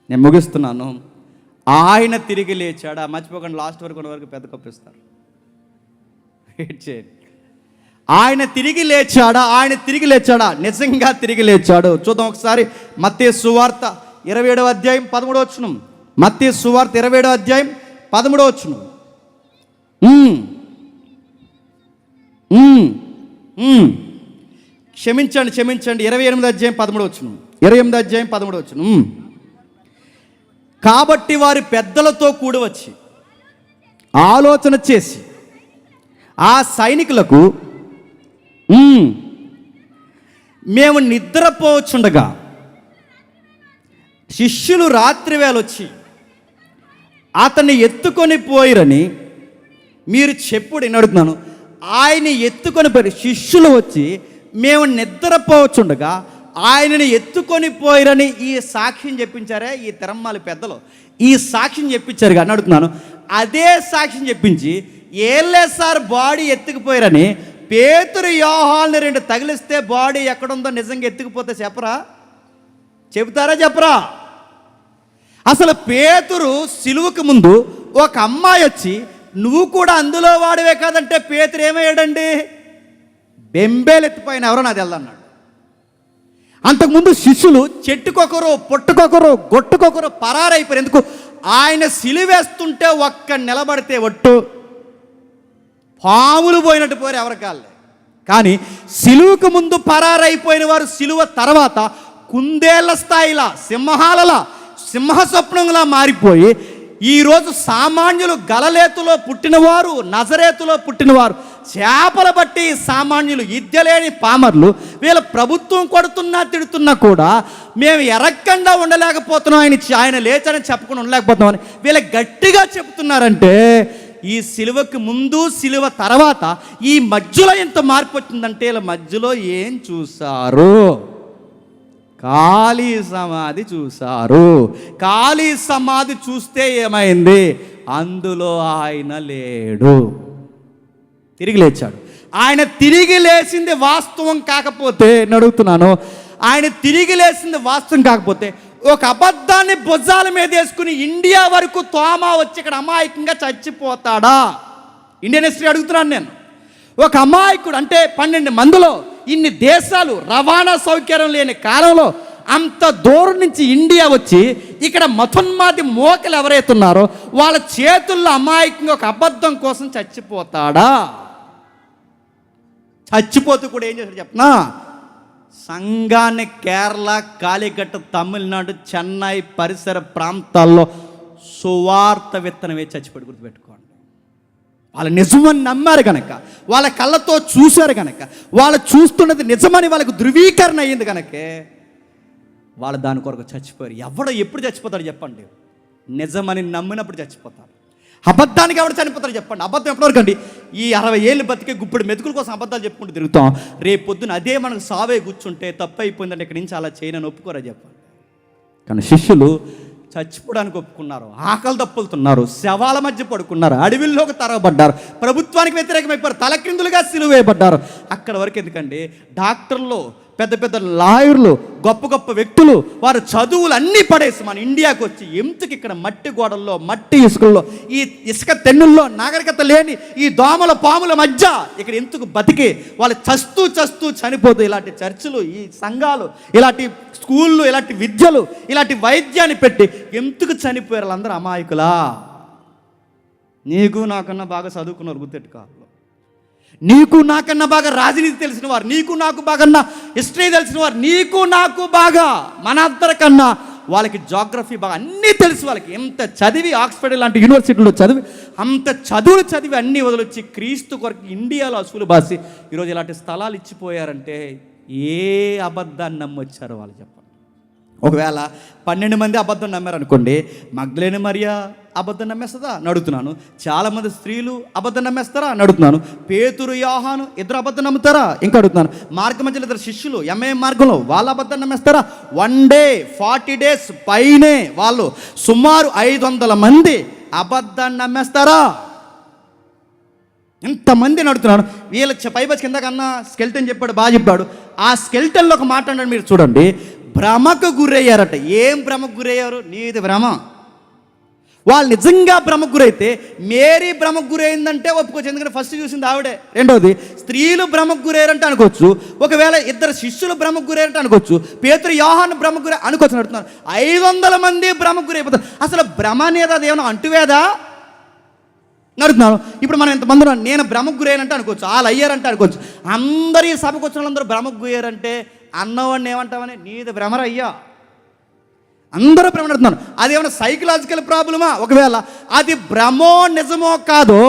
నేను ముగిస్తున్నాను. ఆయన తిరిగి లేచాడా. మర్చిపోకండి, లాస్ట్ వరకు పెద్ద కప్పిస్తారు. వెయిట్ చేయండి. ఆయన తిరిగి లేచాడా, ఆయన తిరిగి లేచాడా, నిజంగా తిరిగి లేచాడు. చూద్దాం ఒకసారి మత్తయి సువార్త 27వ అధ్యాయం 13వ వచనం. మత్తయి సువార్త 27వ అధ్యాయం 13వ వచనం. క్షమించండి 28వ అధ్యాయం 13వ వచనం. 28వ అధ్యాయం 13వ వచనం. కాబట్టి వారి పెద్దలతో కూడి వచ్చి ఆలోచన చేసి ఆ సైనికులకు, మేము నిద్రపోవచ్చుండగా శిష్యులు రాత్రి వేళ వచ్చి అతన్ని ఎత్తుకొని పోయిరని మీరు చెప్పుడు. నేను అడుగుతున్నాను, ఆయన ఎత్తుకొని పోయి శిష్యులు వచ్చి మేము నిద్రపోవచ్చుండగా ఆయనని ఎత్తుకొని పోయిరని ఈ సాక్ష్యం చెప్పించారే ఈ తిరుమల పెద్దలు. ఈ సాక్ష్యం చెప్పించారు కానీ అడుగుతున్నాను, అదే సాక్ష్యం చెప్పించి ఏళ్ళే సార్ బాడీ ఎత్తుకుపోయారని పేతురు యోహాన్ని 2 తగిలిస్తే బాడీ ఎక్కడుందో నిజంగా ఎత్తుకుపోతే చెప్పరా? చెబుతారా చెప్పరా? అసలు పేతురు సిలువకు ముందు ఒక అమ్మాయి వచ్చి నువ్వు కూడా అందులో వాడివే కాదంటే పేతురు ఏమయ్యాడండి? బెంబేలెత్తిపోయిన ఎవరో నాకు తెల్లన్నాడు. అంతకుముందు శిష్యులు చెట్టుకొకరు పొట్టుకొకరు గొట్టుకొకరు పరారైపోయారు. ఎందుకు? ఆయన సిలువేస్తుంటే ఒక్క నిలబడితే ఒట్టు పాములు పోయినట్టు పోయారు ఎవరికాళ్ళే. కానీ సిలువకు ముందు పరారైపోయిన వారు సిలువ తర్వాత కుందేళ్ల స్థాయిలా సింహ స్వప్నంలా మారిపోయి ఈరోజు సామాన్యులు గలలేతులో పుట్టినవారు, నజరేతులో పుట్టినవారు, చేపల బట్టి సామాన్యులు, విద్యలేని పామర్లు వీళ్ళ ప్రభుత్వం కొడుతున్నా తిడుతున్నా కూడా మేము ఎరక్కండా ఉండలేకపోతున్నాం, ఆయన లేచారని చెప్పకుండా ఉండలేకపోతున్నాం అని వీళ్ళ గట్టిగా చెప్తున్నారంటే ఈ సిలువకు ముందు సిలువ తర్వాత ఈ మధ్యలో ఎంత మార్పు వచ్చిందంటే వీళ్ళ మధ్యలో ఏం చూశారు? ఖాళీ సమాధి చూశారు. ఖాళీ సమాధి చూస్తే ఏమైంది? అందులో ఆయన లేడు, తిరిగి లేచాడు. ఆయన తిరిగి లేచింది వాస్తవం కాకపోతే, నేను అడుగుతున్నాను, ఆయన తిరిగి లేచింది వాస్తవం కాకపోతే ఒక అబద్ధాన్ని భుజాల మీద వేసుకుని ఇండియా వరకు తోమా వచ్చి ఇక్కడ అమాయకంగా చచ్చిపోతాడా? ఇండియన్ హిస్టరీ అడుగుతున్నాను నేను. ఒక అమాయకుడు అంటే 12 మందిలో ఇన్ని దేశాలు రవాణా సౌకర్యం లేని కాలంలో అంత దూరం నుంచి ఇండియా వచ్చి ఇక్కడ మతోన్మాది మోకలు ఎవరైతే ఉన్నారో వాళ్ళ చేతుల్లో అమాయకంగా ఒక అబద్ధం కోసం చచ్చిపోతాడా? చచ్చిపోతూ కూడా ఏం చేశాడు చెప్పనా? సంఘాన్ని కేరళ, కాలికట్, తమిళనాడు, చెన్నై పరిసర ప్రాంతాల్లో సువార్త విత్తనం వేసి చచ్చిపోయి గుర్తుపెట్టుకోండి. వాళ్ళు నిజమని నమ్మారు కనుక, వాళ్ళ కళ్ళతో చూశారు కనుక, వాళ్ళు చూస్తున్నది నిజమని వాళ్ళకు ధృవీకరణ అయ్యింది కనుకే వాళ్ళు దాని కొరకు చచ్చిపోయారు. ఎవడో ఎప్పుడు చచ్చిపోతాడు చెప్పండి? నిజమని నమ్మినప్పుడు చచ్చిపోతారు. అబద్ధానికి ఎవడు చనిపోతారు చెప్పండి? అబద్ధం ఎప్పటివరకు అండి? ఈ 60 ఏళ్ళు బతికే గుప్పుడు మెతుకుల కోసం అబద్ధాలు చెప్పుకుంటూ తిరుగుతాం. రేపు పొద్దున అదే మనకు సావే కూర్చుంటే తప్పు అయిపోయిందంటే ఇక్కడి నుంచి అలా చేయనని ఒప్పుకోరా చెప్పండి? కానీ శిష్యులు చచ్చిపోవడానికి ఒప్పుకున్నారు, ఆకలి దప్పులుతున్నారు, శవాల మధ్య పడుకున్నారు, అడవిల్లోకి తరగబడ్డారు, ప్రభుత్వానికి వ్యతిరేకమైపోయారు, తలక్రిందులుగా సిలువేయబడ్డారు. అక్కడ వరకు ఎందుకండి? డాక్టర్లు, పెద్ద పెద్ద లాయర్లు, గొప్ప గొప్ప వ్యక్తులు వారు చదువులు అన్నీ పడేసి మన ఇండియాకి వచ్చి ఎందుకు ఇక్కడ మట్టి గోడల్లో, మట్టి ఇసుకల్లో, ఈ ఇసుక తెన్నుల్లో నాగరికత లేని ఈ దోమల పాముల మధ్య ఇక్కడ ఎందుకు బతికి వాళ్ళు చస్తూ చనిపోతూ ఇలాంటి చర్చిలు, ఈ సంఘాలు, ఇలాంటి స్కూళ్ళు, ఇలాంటి విద్యలు, ఇలాంటి వైద్యాన్ని పెట్టి ఎందుకు చనిపోయారు? వాళ్ళందరూ అమాయకులా? నీకు నాకన్నా బాగా చదువుకున్నారు గుర్తెట్టుకోవాలి. నీకు నాకన్నా బాగా రాజనీతి తెలిసిన వారు, నీకు నాకు బాగా హిస్టరీ తెలిసిన వారు, నీకు నాకు బాగా మన అందరికన్నా వాళ్ళకి జాగ్రఫీ బాగా అన్నీ తెలుసు. వాళ్ళకి ఎంత చదివి ఆక్స్ఫర్డ్ లాంటి యూనివర్సిటీలో చదివి అంత చదువులు చదివి అన్నీ వదిలొచ్చి క్రీస్తు కొరకు ఇండియాలో అసూలు బాసి ఈరోజు ఇలాంటి స్థలాలు ఇచ్చిపోయారంటే ఏ అబద్ధాన్ని నమ్మొచ్చారో వాళ్ళు చెప్పండి? ఒకవేళ 12 మంది అబద్ధం నమ్మారనుకోండి, మగ్దలేని మరియా అబద్ధం నమ్మేస్తుందా అని అడుగుతున్నాను. చాలామంది స్త్రీలు అబద్ధం నమ్మేస్తారా అని అడుగుతున్నాను. పేతురు, యోహాను ఇద్దరు అబద్ధం నమ్ముతారా ఇంకా అడుగుతున్నాను. మార్గ మధ్యలో ఇద్దరు శిష్యులు ఎంఏఎం మార్గంలో వాళ్ళు అబద్ధం నమ్మేస్తారా? 1 డే 40 days పైనే వాళ్ళు సుమారు 500 మంది అబద్ధాన్ని నమ్మేస్తారా? ఎంతమందిని అడుగుతున్నాను. వీళ్ళ పైబచ్చి కింద కన్నా స్కెల్టన్ చెప్పాడు, బాగా చెప్పాడు. ఆ స్కెల్టన్లో ఒక మాట అన్నాడు, మీరు చూడండి. భ్రమకు గురయ్యారట. ఏం భ్రమకు గురయ్యారు? నీది భ్రమ. వాళ్ళు నిజంగా భ్రమకు గురైతే, మేరీ భ్రమకు గురైందంటే ఒప్పుకోవచ్చు, ఎందుకంటే ఫస్ట్ చూసింది ఆవిడే. రెండవది, స్త్రీలు భ్రమకు గురయ్యారంటే అనుకోవచ్చు. ఒకవేళ ఇద్దరు శిష్యులు భ్రమకు గురయ్యారంటే అనుకోవచ్చు. పేతురు, యోహాను భ్రమకు గురై అనుకోవచ్చు. అడుగుతున్నారు 500 మంది భ్రమకు గురైపోతారు. అసలు భ్రమ అనేది అది ఏమైనా అంటువేదా నడుతున్నాను. ఇప్పుడు మనం ఎంతమంది ఉన్నాం, నేను భ్రమకు గురయ్యానంటే అనుకోవచ్చు, వాళ్ళు అయ్యారంటే అనుకోవచ్చు. అందరూ సభకు వచ్చిన వాళ్ళందరూ భ్రమకు గురయ్యారంటే అన్నవాడిని ఏమంటామని, నీది భ్రమర అయ్యా. అందరూ భ్రమ నడుతున్నాను. అది ఏమైనా సైకలాజికల్ ప్రాబ్లమా? ఒకవేళ అది భ్రమో నిజమో కాదో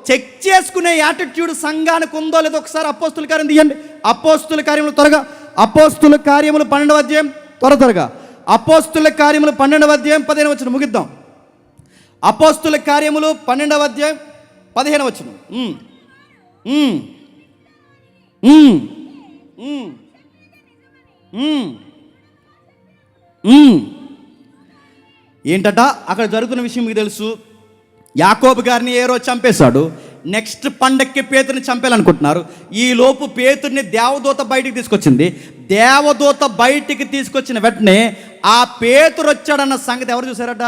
చెక్ చేసుకునే యాటిట్యూడ్ సంఘానికి ఉందో లేదో ఒకసారి అపోస్తుల కార్యం తీయండి. అపోస్తుల కార్యములు త్వరగా, అపోస్తుల కార్యములు 12వ అధ్యాయం త్వరగా, అపోస్తుల కార్యములు 12వ అధ్యాయం 15వ వచనం ముగిద్దాం. అపోస్తుల కార్యములు 12వ అధ్యాయం 15వ వచనం. ఏంటట అక్కడ జరుగుతున్న విషయం మీకు తెలుసు. యాకోబు గారిని ఏ రోజు చంపేశాడు. నెక్స్ట్ పండక్కి పేతుర్ని చంపేయాలనుకుంటున్నారు. ఈ లోపు పేతుర్ని దేవదూత బయటికి తీసుకొచ్చింది. దేవదూత బయటికి తీసుకొచ్చిన వెంటనే ఆ పేతురు వచ్చాడన్న సంగతి ఎవరు చూసారట?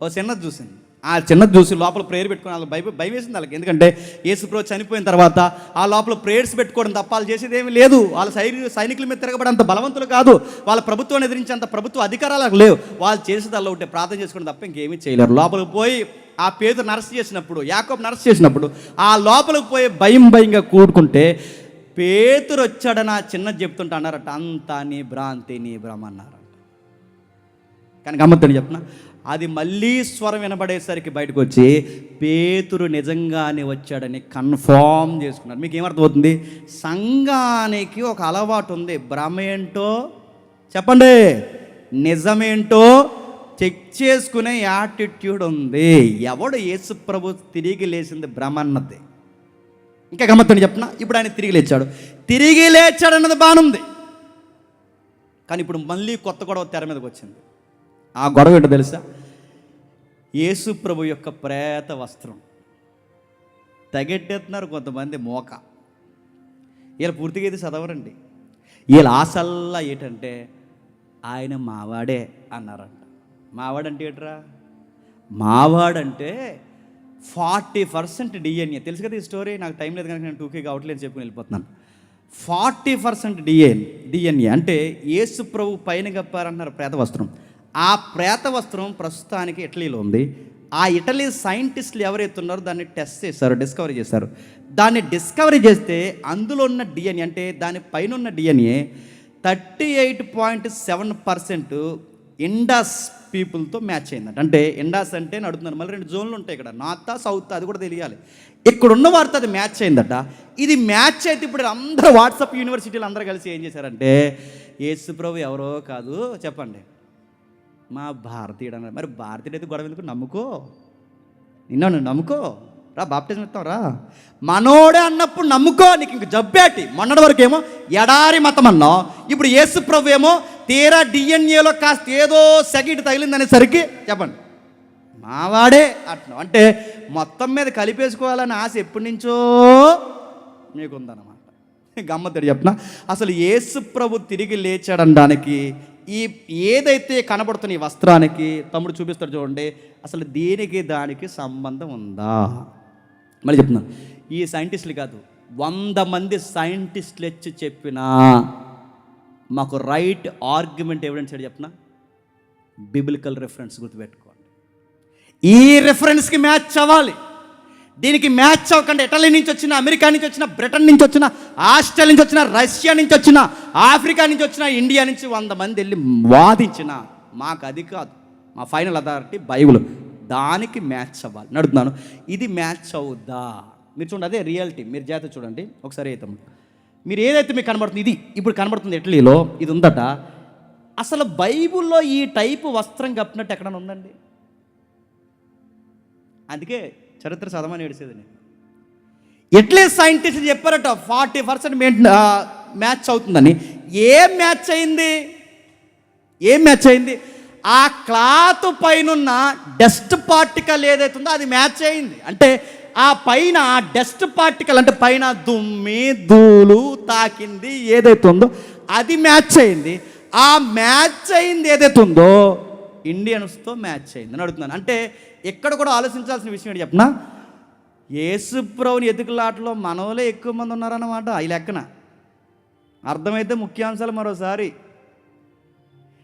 ఓ చిన్నది చూసింది. ఆ చిన్నది చూసి లోపల ప్రేయర్ పెట్టుకుని వాళ్ళు భయం వేసింది వాళ్ళకి. ఎందుకంటే యేసుప్రభు చనిపోయిన తర్వాత ఆ లోపల ప్రేయర్స్ పెట్టుకోవడం తప్ప వాళ్ళు చేసేది ఏమీ లేదు. వాళ్ళ సైనికుల మీద తిరగబడంత బలవంతులు కాదు. వాళ్ళ ప్రభుత్వాన్ని ఎదిరించేంత ప్రభుత్వ అధికారాలకు లేవు. వాళ్ళు చేసేది అలా ఉంటే ప్రార్థన చేసుకోవడం తప్ప ఇంకేమీ చేయలేరు. లోపలికి పోయి ఆ పేతురుని అరెస్ట్ చేసినప్పుడు, యాకోబుని అరెస్ట్ చేసినప్పుడు ఆ లోపలికి పోయి భయంగా కూడుకుంటే పేతురు వచ్చాడని ఆ చిన్నది చెప్తుంటే అన్నారట, అంతా నీ భ్రాంతి, నీ భ్రమ అన్నారట. కానీ గమ్మత్తని చెప్పిన అది మళ్ళీ స్వరం వినబడేసరికి బయటకు వచ్చి పేతురు నిజంగానే వచ్చాడని కన్ఫర్మ్ చేసుకున్నారు. మీకు ఏమర్థమవుతుంది? సంఘానికి ఒక అలవాటు ఉంది. భ్రమ ఏంటో చెప్పండి, నిజమేంటో చెక్ చేసుకునే యాటిట్యూడ్ ఉంది. ఎవడు యేసు ప్రభు తిరిగి లేచింది భ్రమ అన్నది. ఇంకా గమ్మత్తని చెప్పిన ఇప్పుడు ఆయన తిరిగి లేచాడన్నది బాగుంది. కానీ ఇప్పుడు మళ్ళీ కొత్త గొడవ తెర మీదకి వచ్చింది. ఆ గొడవ ఏంటో తెలుసా? యేసు ప్రభు యొక్క ప్రేత వస్త్రం తగెట్టేస్తున్నారు కొంతమంది మోక. వీళ్ళ పూర్తిగా ఇది చదవరండి. వీళ్ళ ఆశల్లా ఏంటంటే ఆయన మావాడే అన్నారంట. మావాడంటే ఏంట్రా? మావాడంటే 40% DNA. తెలుసు కదా ఈ స్టోరీ. నాకు టైం లేదు కనుక నేను 2K కావట్లేదు చెప్పుకుని వెళ్ళిపోతున్నాను. 40% DNA అంటే యేసు ప్రభు పైన గప్పారంటున్నారు ప్రేత వస్త్రం. ఆ ప్రేత వస్త్రం ప్రస్తుతానికి ఇటలీలో ఉంది. ఆ ఇటలీ సైంటిస్టులు ఎవరైతే ఉన్నారో దాన్ని టెస్ట్ చేశారు, డిస్కవరీ చేశారు. దాన్ని డిస్కవరీ చేస్తే అందులో ఉన్న DNA అంటే దాని పైన ఉన్న DNA 38.7% ఇండాస్ పీపుల్తో మ్యాచ్ అయిందంట. అంటే ఇండాస్ అంటే అడుగుతున్నారు, మళ్ళీ 2 జోన్లు ఉంటాయి ఇక్కడ, నార్త్ సౌత్, అది కూడా తెలియాలి. ఇక్కడ ఉన్న వారితో అది మ్యాచ్ అయిందట. ఇది మ్యాచ్ అయితే ఇప్పుడు అందరూ వాట్సాప్ యూనివర్సిటీలు అందరూ కలిసి ఏం చేశారంటే, యేసు ప్రభు ఎవరో కాదు చెప్పండి, మా భారతీయుడు అన్నారు. మరి భారతీయుడు అయితే గొడవ ఎందుకు? నమ్ముకో, నిన్ను నమ్ముకో, రా బాప్టిజం ఇస్తాం రా, మనోడే అన్నప్పుడు నమ్ముకో, నీకు ఇంక జబ్బేటి. మొన్నటి వరకు ఏమో ఎడారి మతం అన్నావు, ఇప్పుడు యేసు ప్రభు ఏమో తీరా డిఎన్ఏలో కాస్త ఏదో సెకండ్ తగిలిందనేసరికి చెప్పండి మావాడే అంటున్నావు. అంటే మొత్తం మీద కలిపేసుకోవాలని ఆశ ఎప్పటి నుంచో మీకుందన్నమాట. గమ్మత్తడి చెప్పిన అసలు యేసు ప్రభు తిరిగి లేచాడనడానికి ఈ ఏదైతే కనబడుతున్న ఈ వస్త్రానికి తమ్ముడు చూపిస్తాడు చూడండి, అసలు దీనికి దానికి సంబంధం ఉందా? మళ్ళీ చెప్తున్నాను, ఈ సైంటిస్టులు కాదు, 100 మంది సైంటిస్టులు వచ్చి చెప్పినా మాకు రైట్ ఆర్గ్యుమెంట్ ఎవిడెన్స్ ఏంటి చెప్పిన? బిబిలికల్ రెఫరెన్స్ గుర్తుపెట్టుకోండి. ఈ రెఫరెన్స్కి మ్యాచ్ అవ్వాలి. దీనికి మ్యాచ్ అవ్వకుండా ఇటలీ నుంచి వచ్చిన, అమెరికా నుంచి వచ్చిన, బ్రిటన్ నుంచి వచ్చిన, ఆస్ట్రేలియా నుంచి వచ్చిన, రష్యా నుంచి వచ్చిన, ఆఫ్రికా నుంచి వచ్చిన, ఇండియా నుంచి 100 మంది వెళ్ళి వాదించిన మాకు అది కాదు, మా ఫైనల్ అథారిటీ బైబిల్, దానికి మ్యాచ్ అవ్వాలి. నడుతున్నాను, ఇది మ్యాచ్ అవుద్దా? మీరు చూడండి, అదే రియాలిటీ. మీరు జాగ్రత్త చూడండి ఒకసారి. అయితే మీరు ఏదైతే మీకు కనబడుతుంది, ఇది ఇప్పుడు కనబడుతుంది ఇటలీలో, ఇది ఉందట. అసలు బైబిల్లో ఈ టైపు వస్త్రం కప్పినట్టు ఎక్కడైనా ఉందండి? అందుకే చరిత్ర చదవమని ఏడిసేది నేను. ఎట్లీస్ట్ సైంటిస్టులు చెప్పారట 40% మ్యాచ్ అవుతుందని. ఏం మ్యాచ్ అయింది? ఆ క్లాత్ పైన డస్ట్ పార్టికల్ ఏదైతే ఉందో అది మ్యాచ్ అయింది. అంటే ఆ పైన డస్ట్ పార్టికల్, అంటే పైన దుమ్మి ధూళి తాకింది ఏదైతే ఉందో అది మ్యాచ్ అయింది. ఆ మ్యాచ్ అయింది ఏదైతే ఉందో ఇండియన్స్తో మ్యాచ్ అయింది అని అడుగుతున్నాను. అంటే ఇక్కడ కూడా ఆలోచించాల్సిన విషయం ఏంటి చెప్పనా? యేసుప్రభుని ఎదుగులాటలో మనవలే ఎక్కువ మంది ఉన్నారన్నమాట. ఈ లెక్కన అర్థమైతే ముఖ్యాంశాలు మరోసారి.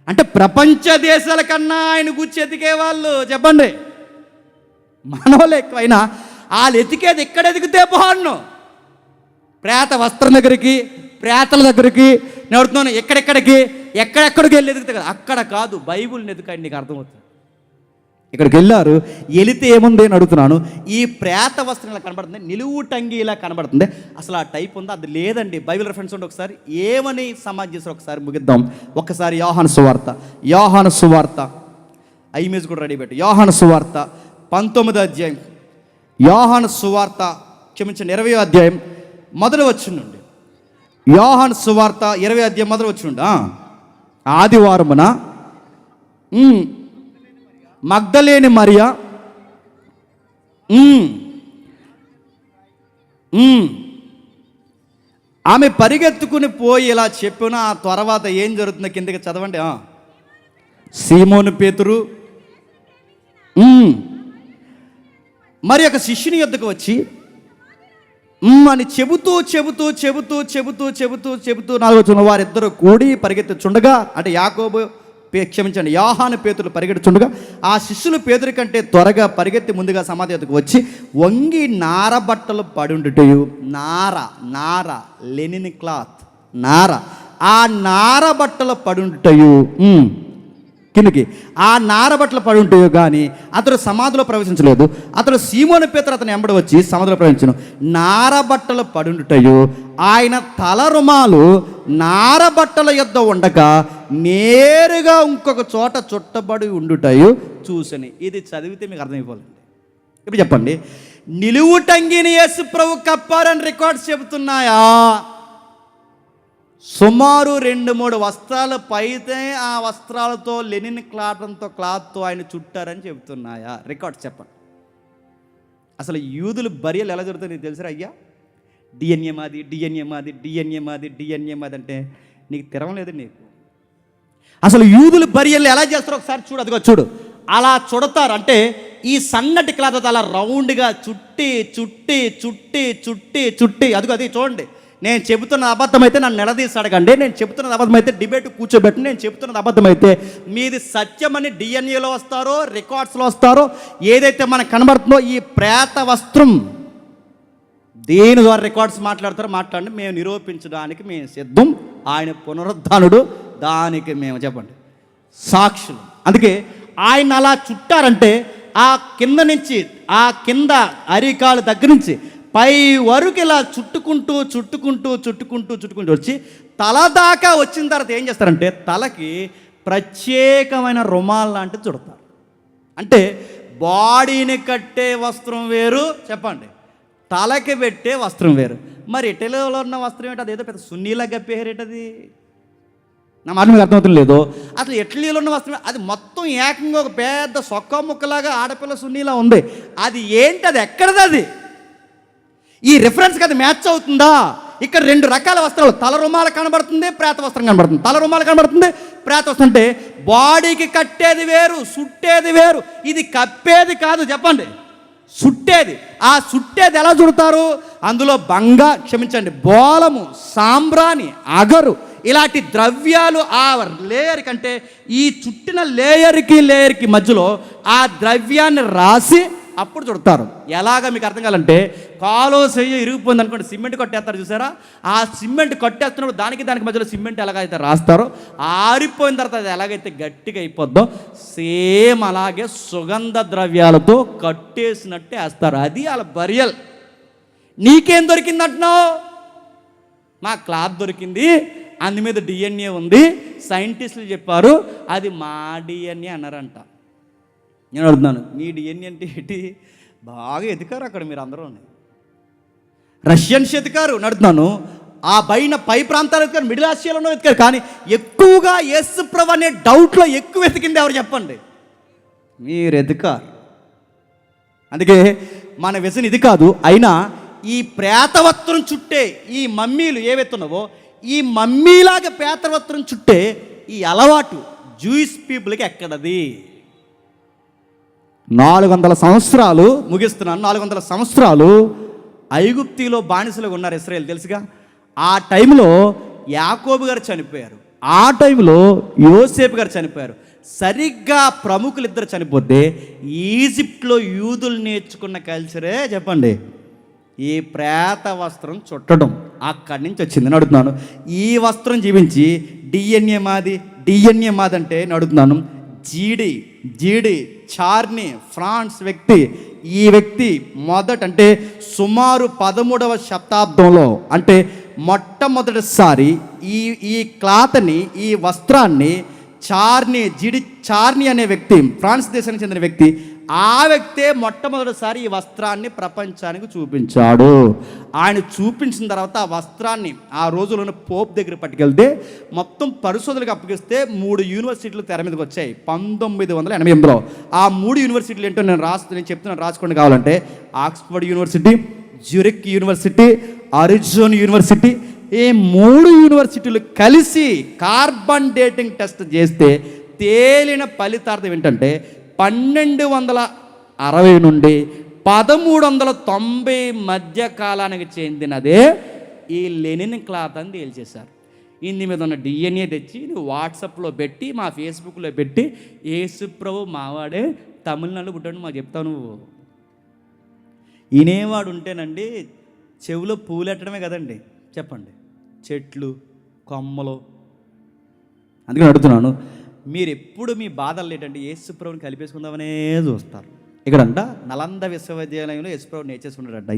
అంటే ప్రపంచ దేశాల కన్నా ఆయన గుచ్చి ఎతికే వాళ్ళు చెప్పండి మనవలే ఎక్కువైనా వాళ్ళు ఎతికేది ఎక్కడ ఎదిగితే బాగున్నాను? ప్రేత వస్త్రం దగ్గరికి, ప్రేతల దగ్గరికి నేను ఎక్కడెక్కడికి వెళ్ళి ఎదుగుతాయి కదా, అక్కడ కాదు. బైబుల్ని ఎదుకండి, నీకు అర్థమవుతుంది. ఇక్కడికి వెళ్ళారు, వెళితే ఏముంది అని అడుగుతున్నాను. ఈ ప్రేత వస్త్రం ఇలా కనబడుతుంది, నిలువు టంగి ఇలా కనబడుతుంది. అసలు ఆ టైప్ ఉందా? అది లేదండి. బైబిల్ రెఫరెన్స్ ఉంటే ఒకసారి ఏమని సమాజ్ చేస్తారు ఒకసారి ముగిద్దాం. ఒకసారి యోహాను సువార్త ఆ ఇమేజ్ కూడా రెడీ పెట్టి. యోహాను సువార్త 19వ అధ్యాయం, యోహాను సువార్త 20వ అధ్యాయం మొదలు వచ్చిండండి. యోహాను సువార్త 20వ అధ్యాయం మొదలు వచ్చిండు. ఆదివారమున మగ్దలేని మరియా ఆమె పరిగెత్తుకుని పోయి ఇలా చెప్పిన ఆ తర్వాత ఏం జరుగుతుందో కిందకి చదవండి. సీమోను పేతురు మరి ఒక శిష్యుని యొద్దకు వచ్చి అని చెబుతూ 4 వారిద్దరూ కూడి పరిగెత్తుచుండగా, అంటే యోహాను పేతురు పరిగెత్తుచుండగా ఆ శిష్యులు పేతురు కంటే త్వరగా పరిగెత్తి ముందుగా సమాధి వద్దకు వచ్చి వంగి నార బట్టలు పడుండుటయు, నార లెనిన్ క్లాత్, ఆ నార బట్టలు పడుండుటయు కిందకి ఆ నారబట్టలు పడి ఉంటాయో కానీ అతడు సమాధిలో ప్రవేశించలేదు. అతడు సీమోను పేతురు అతను ఎంబడి వచ్చి సమాధిలో ప్రవేశించను. నారబట్టలు పడుండుటయు ఆయన తల రుమాలు నారబట్టల యొద్ద ఉండగా నేరుగా ఇంకొక చోట చుట్టబడి ఉండుటయు చూసని. ఇది చదివితే మీకు అర్థమైపోతుంది. ఇప్పుడు చెప్పండి, నిలువు టంగిని యేసు ప్రభు కప్పారని రికార్డ్స్ చెబుతున్నాయా? సుమారు 2-3 వస్త్రాలు పైతే ఆ వస్త్రాలతో లెనిన్ క్లాత్తో ఆయన చుట్టారని చెబుతున్నాయా? రికార్డ్స్ చెప్పండి. అసలు యూదులు బరియలు ఎలా జరుగుతాయి నీకు తెలుసా అయ్యా? డిఎన్ఏ మాది అంటే నీకు తిరగలేదు నీకు. అసలు యూదులు బరియలు ఎలా చేస్తారో ఒకసారి చూడు. అదిగో చూడు, అలా చుడతారు. అంటే ఈ సన్నటి క్లాత్ అలా రౌండ్గా చుట్టి అదిగో అది చూడండి. నేను చెబుతున్న అబద్ధమైతే నన్ను నిలదీసి అడగండి. నేను చెబుతున్నది అబద్ధమైతే డిబేట్ కూర్చోబెట్టి, నేను చెబుతున్నది అబద్ధమైతే మీది సత్యమని డిఎన్ఏలో వస్తారో రికార్డ్స్లో వస్తారో ఏదైతే మనకు కనబడుతుందో ఈ ప్రేత వస్త్రం దేని ద్వారా రికార్డ్స్ మాట్లాడతారో మాట్లాడండి. మేము నిరూపించడానికి మేము సిద్ధం. ఆయన పునరుద్ధానుడు, దానికి మేము చెప్పండి సాక్షులు. అందుకే ఆయన అలా చుట్టారంటే ఆ కింద నుంచి ఆ కింద అరికాలు దగ్గర నుంచి పై వరకు ఇలా చుట్టుకుంటూ వచ్చి తల దాకా వచ్చిన తర్వాత ఏం చేస్తారంటే తలకి ప్రత్యేకమైన రుమాల్ లాంటిది చుడతారు. అంటే బాడీని కట్టే వస్త్రం వేరు చెప్పండి, తలకి పెట్టే వస్త్రం వేరు. మరి ఇటలీలో ఉన్న వస్త్రం ఏంటి? అదేదో పెద్ద సున్నీలా గప్పేరేటది. నా మాట మీకు అర్థమవుతుంది లేదు. అసలు ఇటలీలో ఉన్న వస్త్రం అది మొత్తం ఏకంగా ఒక పెద్ద సొక్క ముక్కలాగా ఆడపిల్ల సున్నీలా ఉంది. అది ఏంటి? అది ఎక్కడది? అది ఈ రిఫరెన్స్కి అది మ్యాచ్ అవుతుందా? ఇక్కడ 2 రకాల వస్త్రాలు, తల రుమాలు కనబడుతుంది, ప్రేత వస్త్రం కనబడుతుంది. తల రుమాలు కనబడుతుంది, ప్రేత వస్త్రం అంటే బాడీకి కట్టేది వేరు, సుట్టేది వేరు. ఇది కప్పేది కాదు చెప్పండి, సుట్టేది. ఆ సుట్టేది ఎలా చుడతారు? అందులో బోలము, సాంబ్రాణి, అగరు ఇలాంటి ద్రవ్యాలు ఆ లేయర్ కంటే ఈ చుట్టిన లేయర్కి మధ్యలో ఆ ద్రవ్యాన్ని రాసి అప్పుడు చుడతారు. ఎలాగ మీకు అర్థం కావాలంటే కాలో చెయ్యి ఇరిగిపోయింది అనుకోండి, సిమెంట్ కొట్టేస్తారు చూసారా? ఆ సిమెంట్ కొట్టేస్తున్నప్పుడు దానికి మధ్యలో సిమెంట్ ఎలాగైతే రాస్తారో ఆరిపోయిన తర్వాత అది ఎలాగైతే గట్టిగా అయిపోద్దో సేమ్ అలాగే సుగంధ ద్రవ్యాలతో కట్టేసినట్టే వేస్తారు. అది వాళ్ళ బరియల్. నీకేం దొరికింది అంటున్నావు? మా క్లాత్ దొరికింది, అందు మీద డిఎన్ఏ ఉంది, సైంటిస్టులు చెప్పారు అది మా డిఎన్ఏ అన్నారంట. నేను అడుగుతున్నాను, మీ డిఎన్ఏ అంటే ఏంటి? బాగా ఎదికారు అక్కడ మీరు అందరూ. రష్యన్స్ ఎదికారు నడుతున్నాను, ఆ పై ప్రాంతాలు ఎత్తుకారు, మిడిల్ ఆసియాలో ఎత్తుకారు. కానీ ఎక్కువగా యేసుప్రభు అనే డౌట్లో ఎక్కువ ఎతికింది ఎవరు చెప్పండి? మీరు ఎదికారు. అందుకే మన విజన్ ఇది కాదు. అయినా ఈ ప్రేతవస్త్రం చుట్టే ఈ మమ్మీలు ఏవెత్తున్నావో, ఈ మమ్మీలాగా ప్రేతవస్త్రం చుట్టే ఈ అలవాటు జూయిష్ పీపుల్కి ఎక్కడది? 400 సంవత్సరాలు ముగిస్తున్నాను. 400 సంవత్సరాలు ఐగుప్తిలో బానిసలుగా ఉన్నారు ఇశ్రాయేలు, తెలుసుగా. ఆ టైంలో యాకోబు గారు చనిపోయారు, ఆ టైంలో యోసేపు గారు చనిపోయారు. సరిగ్గా ప్రముఖులు ఇద్దరు చనిపోతే ఈజిప్ట్లో యూదులు నేర్చుకున్న కల్చరే చెప్పండి ఈ ప్రేత వస్త్రం చుట్టడం. అక్కడి నుంచి వచ్చింది. నడుతున్నాను, ఈ వస్త్రం జీవించి డిఎన్ఏ మాది అంటే నడుతున్నాను, జీడి చార్ని ఫ్రాన్స్ వ్యక్తి, ఈ వ్యక్తి అంటే సుమారు 13వ శతాబ్దంలో, అంటే మొట్టమొదటిసారి ఈ క్లాత్ని, ఈ వస్త్రాన్ని చార్ని అనే వ్యక్తి, ఫ్రాన్స్ దేశానికి చెందిన వ్యక్తి, ఆ వ్యక్తే మొట్టమొదటిసారి ఈ వస్త్రాన్ని ప్రపంచానికి చూపించాడు. ఆయన చూపించిన తర్వాత ఆ వస్త్రాన్ని ఆ రోజుల్లోనే పోప్ దగ్గర పట్టుకెళ్తే మొత్తం పరిశోధనలకు అప్పగిస్తే 3 యూనివర్సిటీలు తెర మీదకి వచ్చాయి 1988లో. ఆ 3 యూనివర్సిటీలు ఏంటో నేను చెప్తున్నాను, రాసుకోండి కావాలంటే. Oxford University, Zurich University, Arizona University. ఈ 3 యూనివర్సిటీలు కలిసి కార్బన్ డేటింగ్ టెస్ట్ చేస్తే తేలిన ఫలితార్థం ఏంటంటే 1260 నుండి 1390 మధ్య కాలానికి చెందినదే ఈ లెనిన్ క్లాత్ అని తేల్చేశారు. ఇంది మీద ఉన్న డిఎన్ఏ తెచ్చి నువ్వు వాట్సాప్లో పెట్టి, మా ఫేస్బుక్లో పెట్టి, యేసుప్రభు మావాడే తమిళనాడు పుట్టాడు మాకు చెప్తావు నువ్వు. వినేవాడు ఉంటేనండి చెవిలో పూలెట్టడమే కదండి, చెప్పండి, చెట్లు కొమ్మలు. అందుకని అడుగుతున్నాను, మీరు ఎప్పుడు మీ బాధలు ఏంటంటే యేసుప్రభుని కలిపేసుకుందామనే చూస్తారు. ఇక్కడంట నలంద విశ్వవిద్యాలయంలో యేసుప్రభు నేర్చేసుకున్నాడట.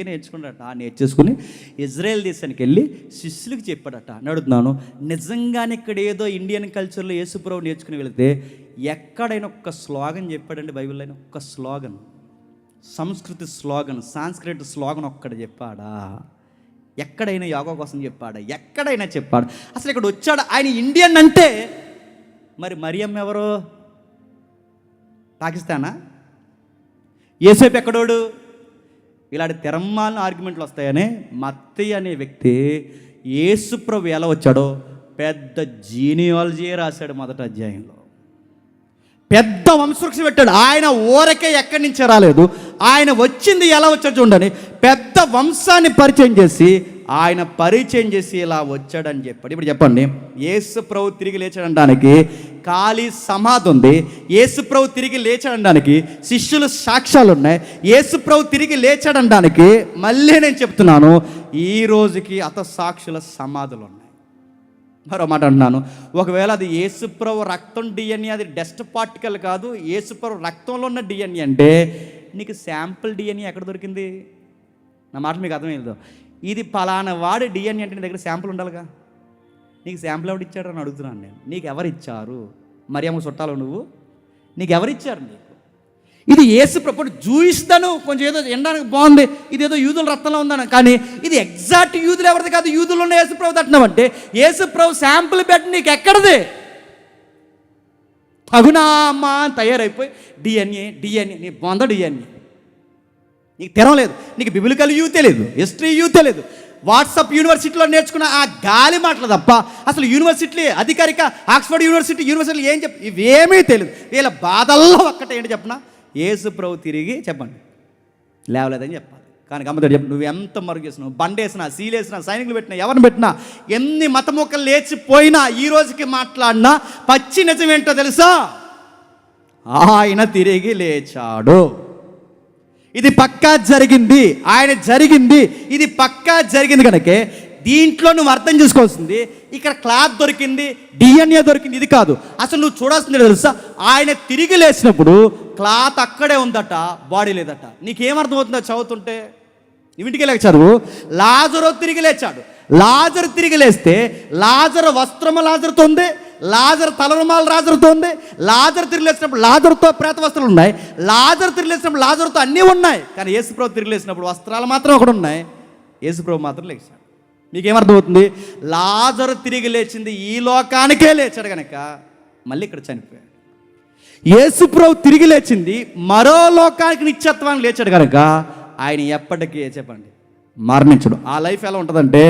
నేర్చుకున్నాడట? నేర్చేసుకుని ఇజ్రాయెల్ దేశానికి వెళ్ళి శిష్యులకు చెప్పాడట. అడుగుతున్నాను, నిజంగానే ఇక్కడ ఏదో ఇండియన్ కల్చర్లో యేసుప్రభు నేర్చుకుని వెళితే ఎక్కడైనా ఒక్క స్లోగన్ చెప్పాడండి బైబిల్లో? అయినా ఒక్క స్లోగన్, సంస్కృతి స్లోగన్, సాంస్క్రిట్ స్లోగన్ ఒక్కడ చెప్పాడా? ఎక్కడైనా యోగా కోసం చెప్పాడా? ఎక్కడైనా చెప్పాడు? అసలు ఇక్కడ వచ్చాడు ఆయన ఇండియన్ అంటే. మరి మరియమ్మ ఎవరు? పాకిస్తానా? యేసేపు ఎక్కడోడు? ఇలాంటి తెరమ్మాలిన ఆర్గ్యుమెంట్లు వస్తాయని మత్తయి అనే వ్యక్తి యేసుప్రభు ఎలా వచ్చాడో పెద్ద జీనియాలజీయే రాశాడు మొదటి అధ్యాయంలో. పెద్ద వంశవృక్షం పెట్టాడు. ఆయన ఊరకే ఎక్కడి నుంచే రాలేదు, ఆయన వచ్చింది ఎలా వచ్చాడు చూడండి. పెద్ద వంశాన్ని పరిచయం చేసి ఇలా వచ్చాడని చెప్పాడు. ఇప్పుడు చెప్పండి, యేసుప్రభు తిరిగి లేచాడనడానికి ఖాళీ సమాధి ఉంది, యేసుప్రభు తిరిగి లేచాడనడానికి శిష్యులు సాక్ష్యాలు ఉన్నాయి, యేసుప్రభు తిరిగి లేచాడనడానికి మళ్ళీ నేను చెప్తున్నాను ఈ రోజుకి సాక్షుల సమాధులు ఉన్నాయి. మరో మాట అంటున్నాను, ఒకవేళ అది యేసుప్రభు రక్తం డిఎన్ఏ, అది డస్ట్ పార్టికల్ కాదు, యేసుప్రభు రక్తంలో ఉన్న డిఎన్ఏ అంటే నీకు శాంపుల్ డిఎన్ఏ ఎక్కడ దొరికింది? నా మాట మీకు అర్థమైందో? ఇది పలానా వాడి డిఎన్ఏ అంటే నీ దగ్గర శాంపుల్ ఉండాలిగా. నీకు శాంపుల్ ఎవరు ఇచ్చాడు అని అడుగుతున్నాను నేను. నీకు ఎవరు ఇచ్చారు? మరియమ్మ చుట్టాలు నువ్వు? నీకు ఎవరు ఇచ్చారు నీకు? ఇది యేసుప్రభు జూయిస్తాను, కొంచెం ఏదో ఎండడానికి బాగుంది, ఇదేదో యూదుల రక్తంలో ఉందను, కానీ ఇది ఎగ్జాక్ట్ యూదులు ఎవరిది కాదు, యూదులు ఉన్న యేసుప్రభు తట్టినామంటే యేసుప్రభు శాంపుల్ పెట్టి నీకు ఎక్కడది? తగునా అమ్మా తయారైపోయి డిఎన్ఏ నీ బొంద డిఎన్ఏ. నీకు తెరవలేదు, నీకు బిబిలికల్ యూ తెలియదు, హిస్టరీ యూ తెలియదు, వాట్సాప్ యూనివర్సిటీలో నేర్చుకున్న ఆ గాలి మాటలు తప్ప అసలు యూనివర్సిటీ అధికారిక ఆక్స్ఫర్డ్ యూనివర్సిటీలు ఏం ఇవేమీ తెలియదు. వీళ్ళ బాధల్లో ఒక్కటే ఏంటి చెప్పనా, యేసుప్రభు తిరిగి చెప్పండి లేవలేదని చెప్పాలి. కానీ గమ్మతాడు చెప్పు, నువ్వు ఎంత మరుగు చేసినావు, బండేసినా, సీలేసినా, సైనికులు పెట్టినా, ఎవరిని పెట్టినా, ఎన్ని మత మొక్కలు లేచిపోయినా, ఈ రోజుకి మాట్లాడినా పచ్చి నిజం ఏంటో తెలుసా? ఆయన తిరిగి లేచాడు. ఇది పక్కా జరిగింది, ఆయన జరిగింది, ఇది పక్కా జరిగింది. కనుకే దీంట్లో నువ్వు అర్థం చేసుకోవాల్సింది, ఇక్కడ క్లాత్ దొరికింది, డిఎన్ఏ దొరికింది, ఇది కాదు. అసలు నువ్వు చూడాల్సింది తెలుసా, ఆయన తిరిగి లేచినప్పుడు క్లాత్ అక్కడే ఉందట, బాడీ లేదట. నీకేమర్థమవుతుందో చదువుతుంటే? ఇంటికి లేక చదువు. లాజరు తిరిగి లేచాడు. లాజరు తిరిగి లేస్తే లాజరు వస్త్రము లాజరుతో ఉంది, లాజరు తలరుమాల లాజరుతో ఉంది. లాజరు తిరిగి లేచినప్పుడు లాజరుతో ప్రేత వస్త్రాలు ఉన్నాయి, లాజరు తిరిగి లేచినప్పుడు లాజరుతో అన్నీ ఉన్నాయి. కానీ యేసుప్రభు తిరిగి లేచినప్పుడు వస్త్రాలు మాత్రం ఒకటి ఉన్నాయి, యేసుప్రభు మాత్రం లేచాడు. మీకేమర్థమవుతుంది? లాజరు తిరిగి లేచింది ఈ లోకానికే లేచాడు కనుక మళ్ళీ ఇక్కడ చనిపోయాడు. యేసుప్రభు తిరిగి లేచింది మరో లోకానికి నిత్యత్వానికి లేచాడు కనుక ఆయన ఎప్పటికీ చెప్పండి మరణించడు. ఆ లైఫ్ ఎలా ఉంటుందంటే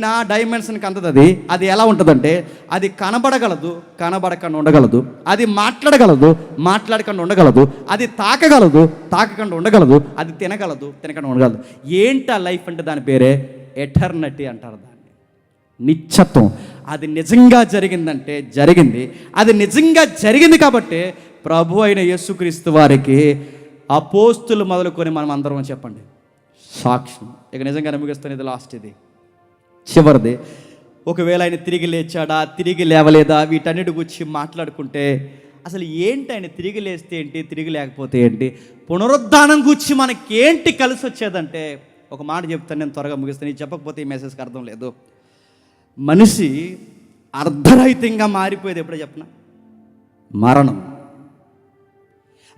నా డైమెన్షన్కి అందదు. అది ఎలా ఉంటుందంటే అది కనబడగలదు, కనబడకుండా ఉండగలదు. అది మాట్లాడగలదు, మాట్లాడకుండా ఉండగలదు. అది తాకగలదు, తాకకుండా ఉండగలదు. అది తినగలదు, తినకుండా ఉండగలదు. ఏంటి ఆ లైఫ్ అంటే దాని పేరే ఎటర్నిటీ అంటారు దాన్ని, నిత్యత్వం. అది నిజంగా జరిగిందంటే జరిగింది. అది నిజంగా జరిగింది కాబట్టి ప్రభు అయిన యేసుక్రీస్తు వారికి అపోస్తులు మొదలుకొని మనం అందరం చెప్పండి సాక్ష్యం. ఇక నిజంగానే ముగిస్తాను, ఇది లాస్ట్, ఇది చివరిది. ఒకవేళ ఆయన తిరిగి లేచాడా, తిరిగి లేవలేదా, వీటన్నిటి గురించి మాట్లాడుకుంటే అసలు ఏంటి ఆయన తిరిగి లేస్తే ఏంటి, తిరిగి లేకపోతే ఏంటి, పునరుద్ధానం గురించి మనకేంటి కలిసి వచ్చేదంటే ఒక మాట చెప్తాను, నేను త్వరగా ముగిస్తాను. ఇది చెప్పకపోతే ఈ మెసేజ్కి అర్థం లేదు. మనిషి అర్ధరహితంగా మారిపోయేది ఎప్పుడో చెప్పనా? మరణం.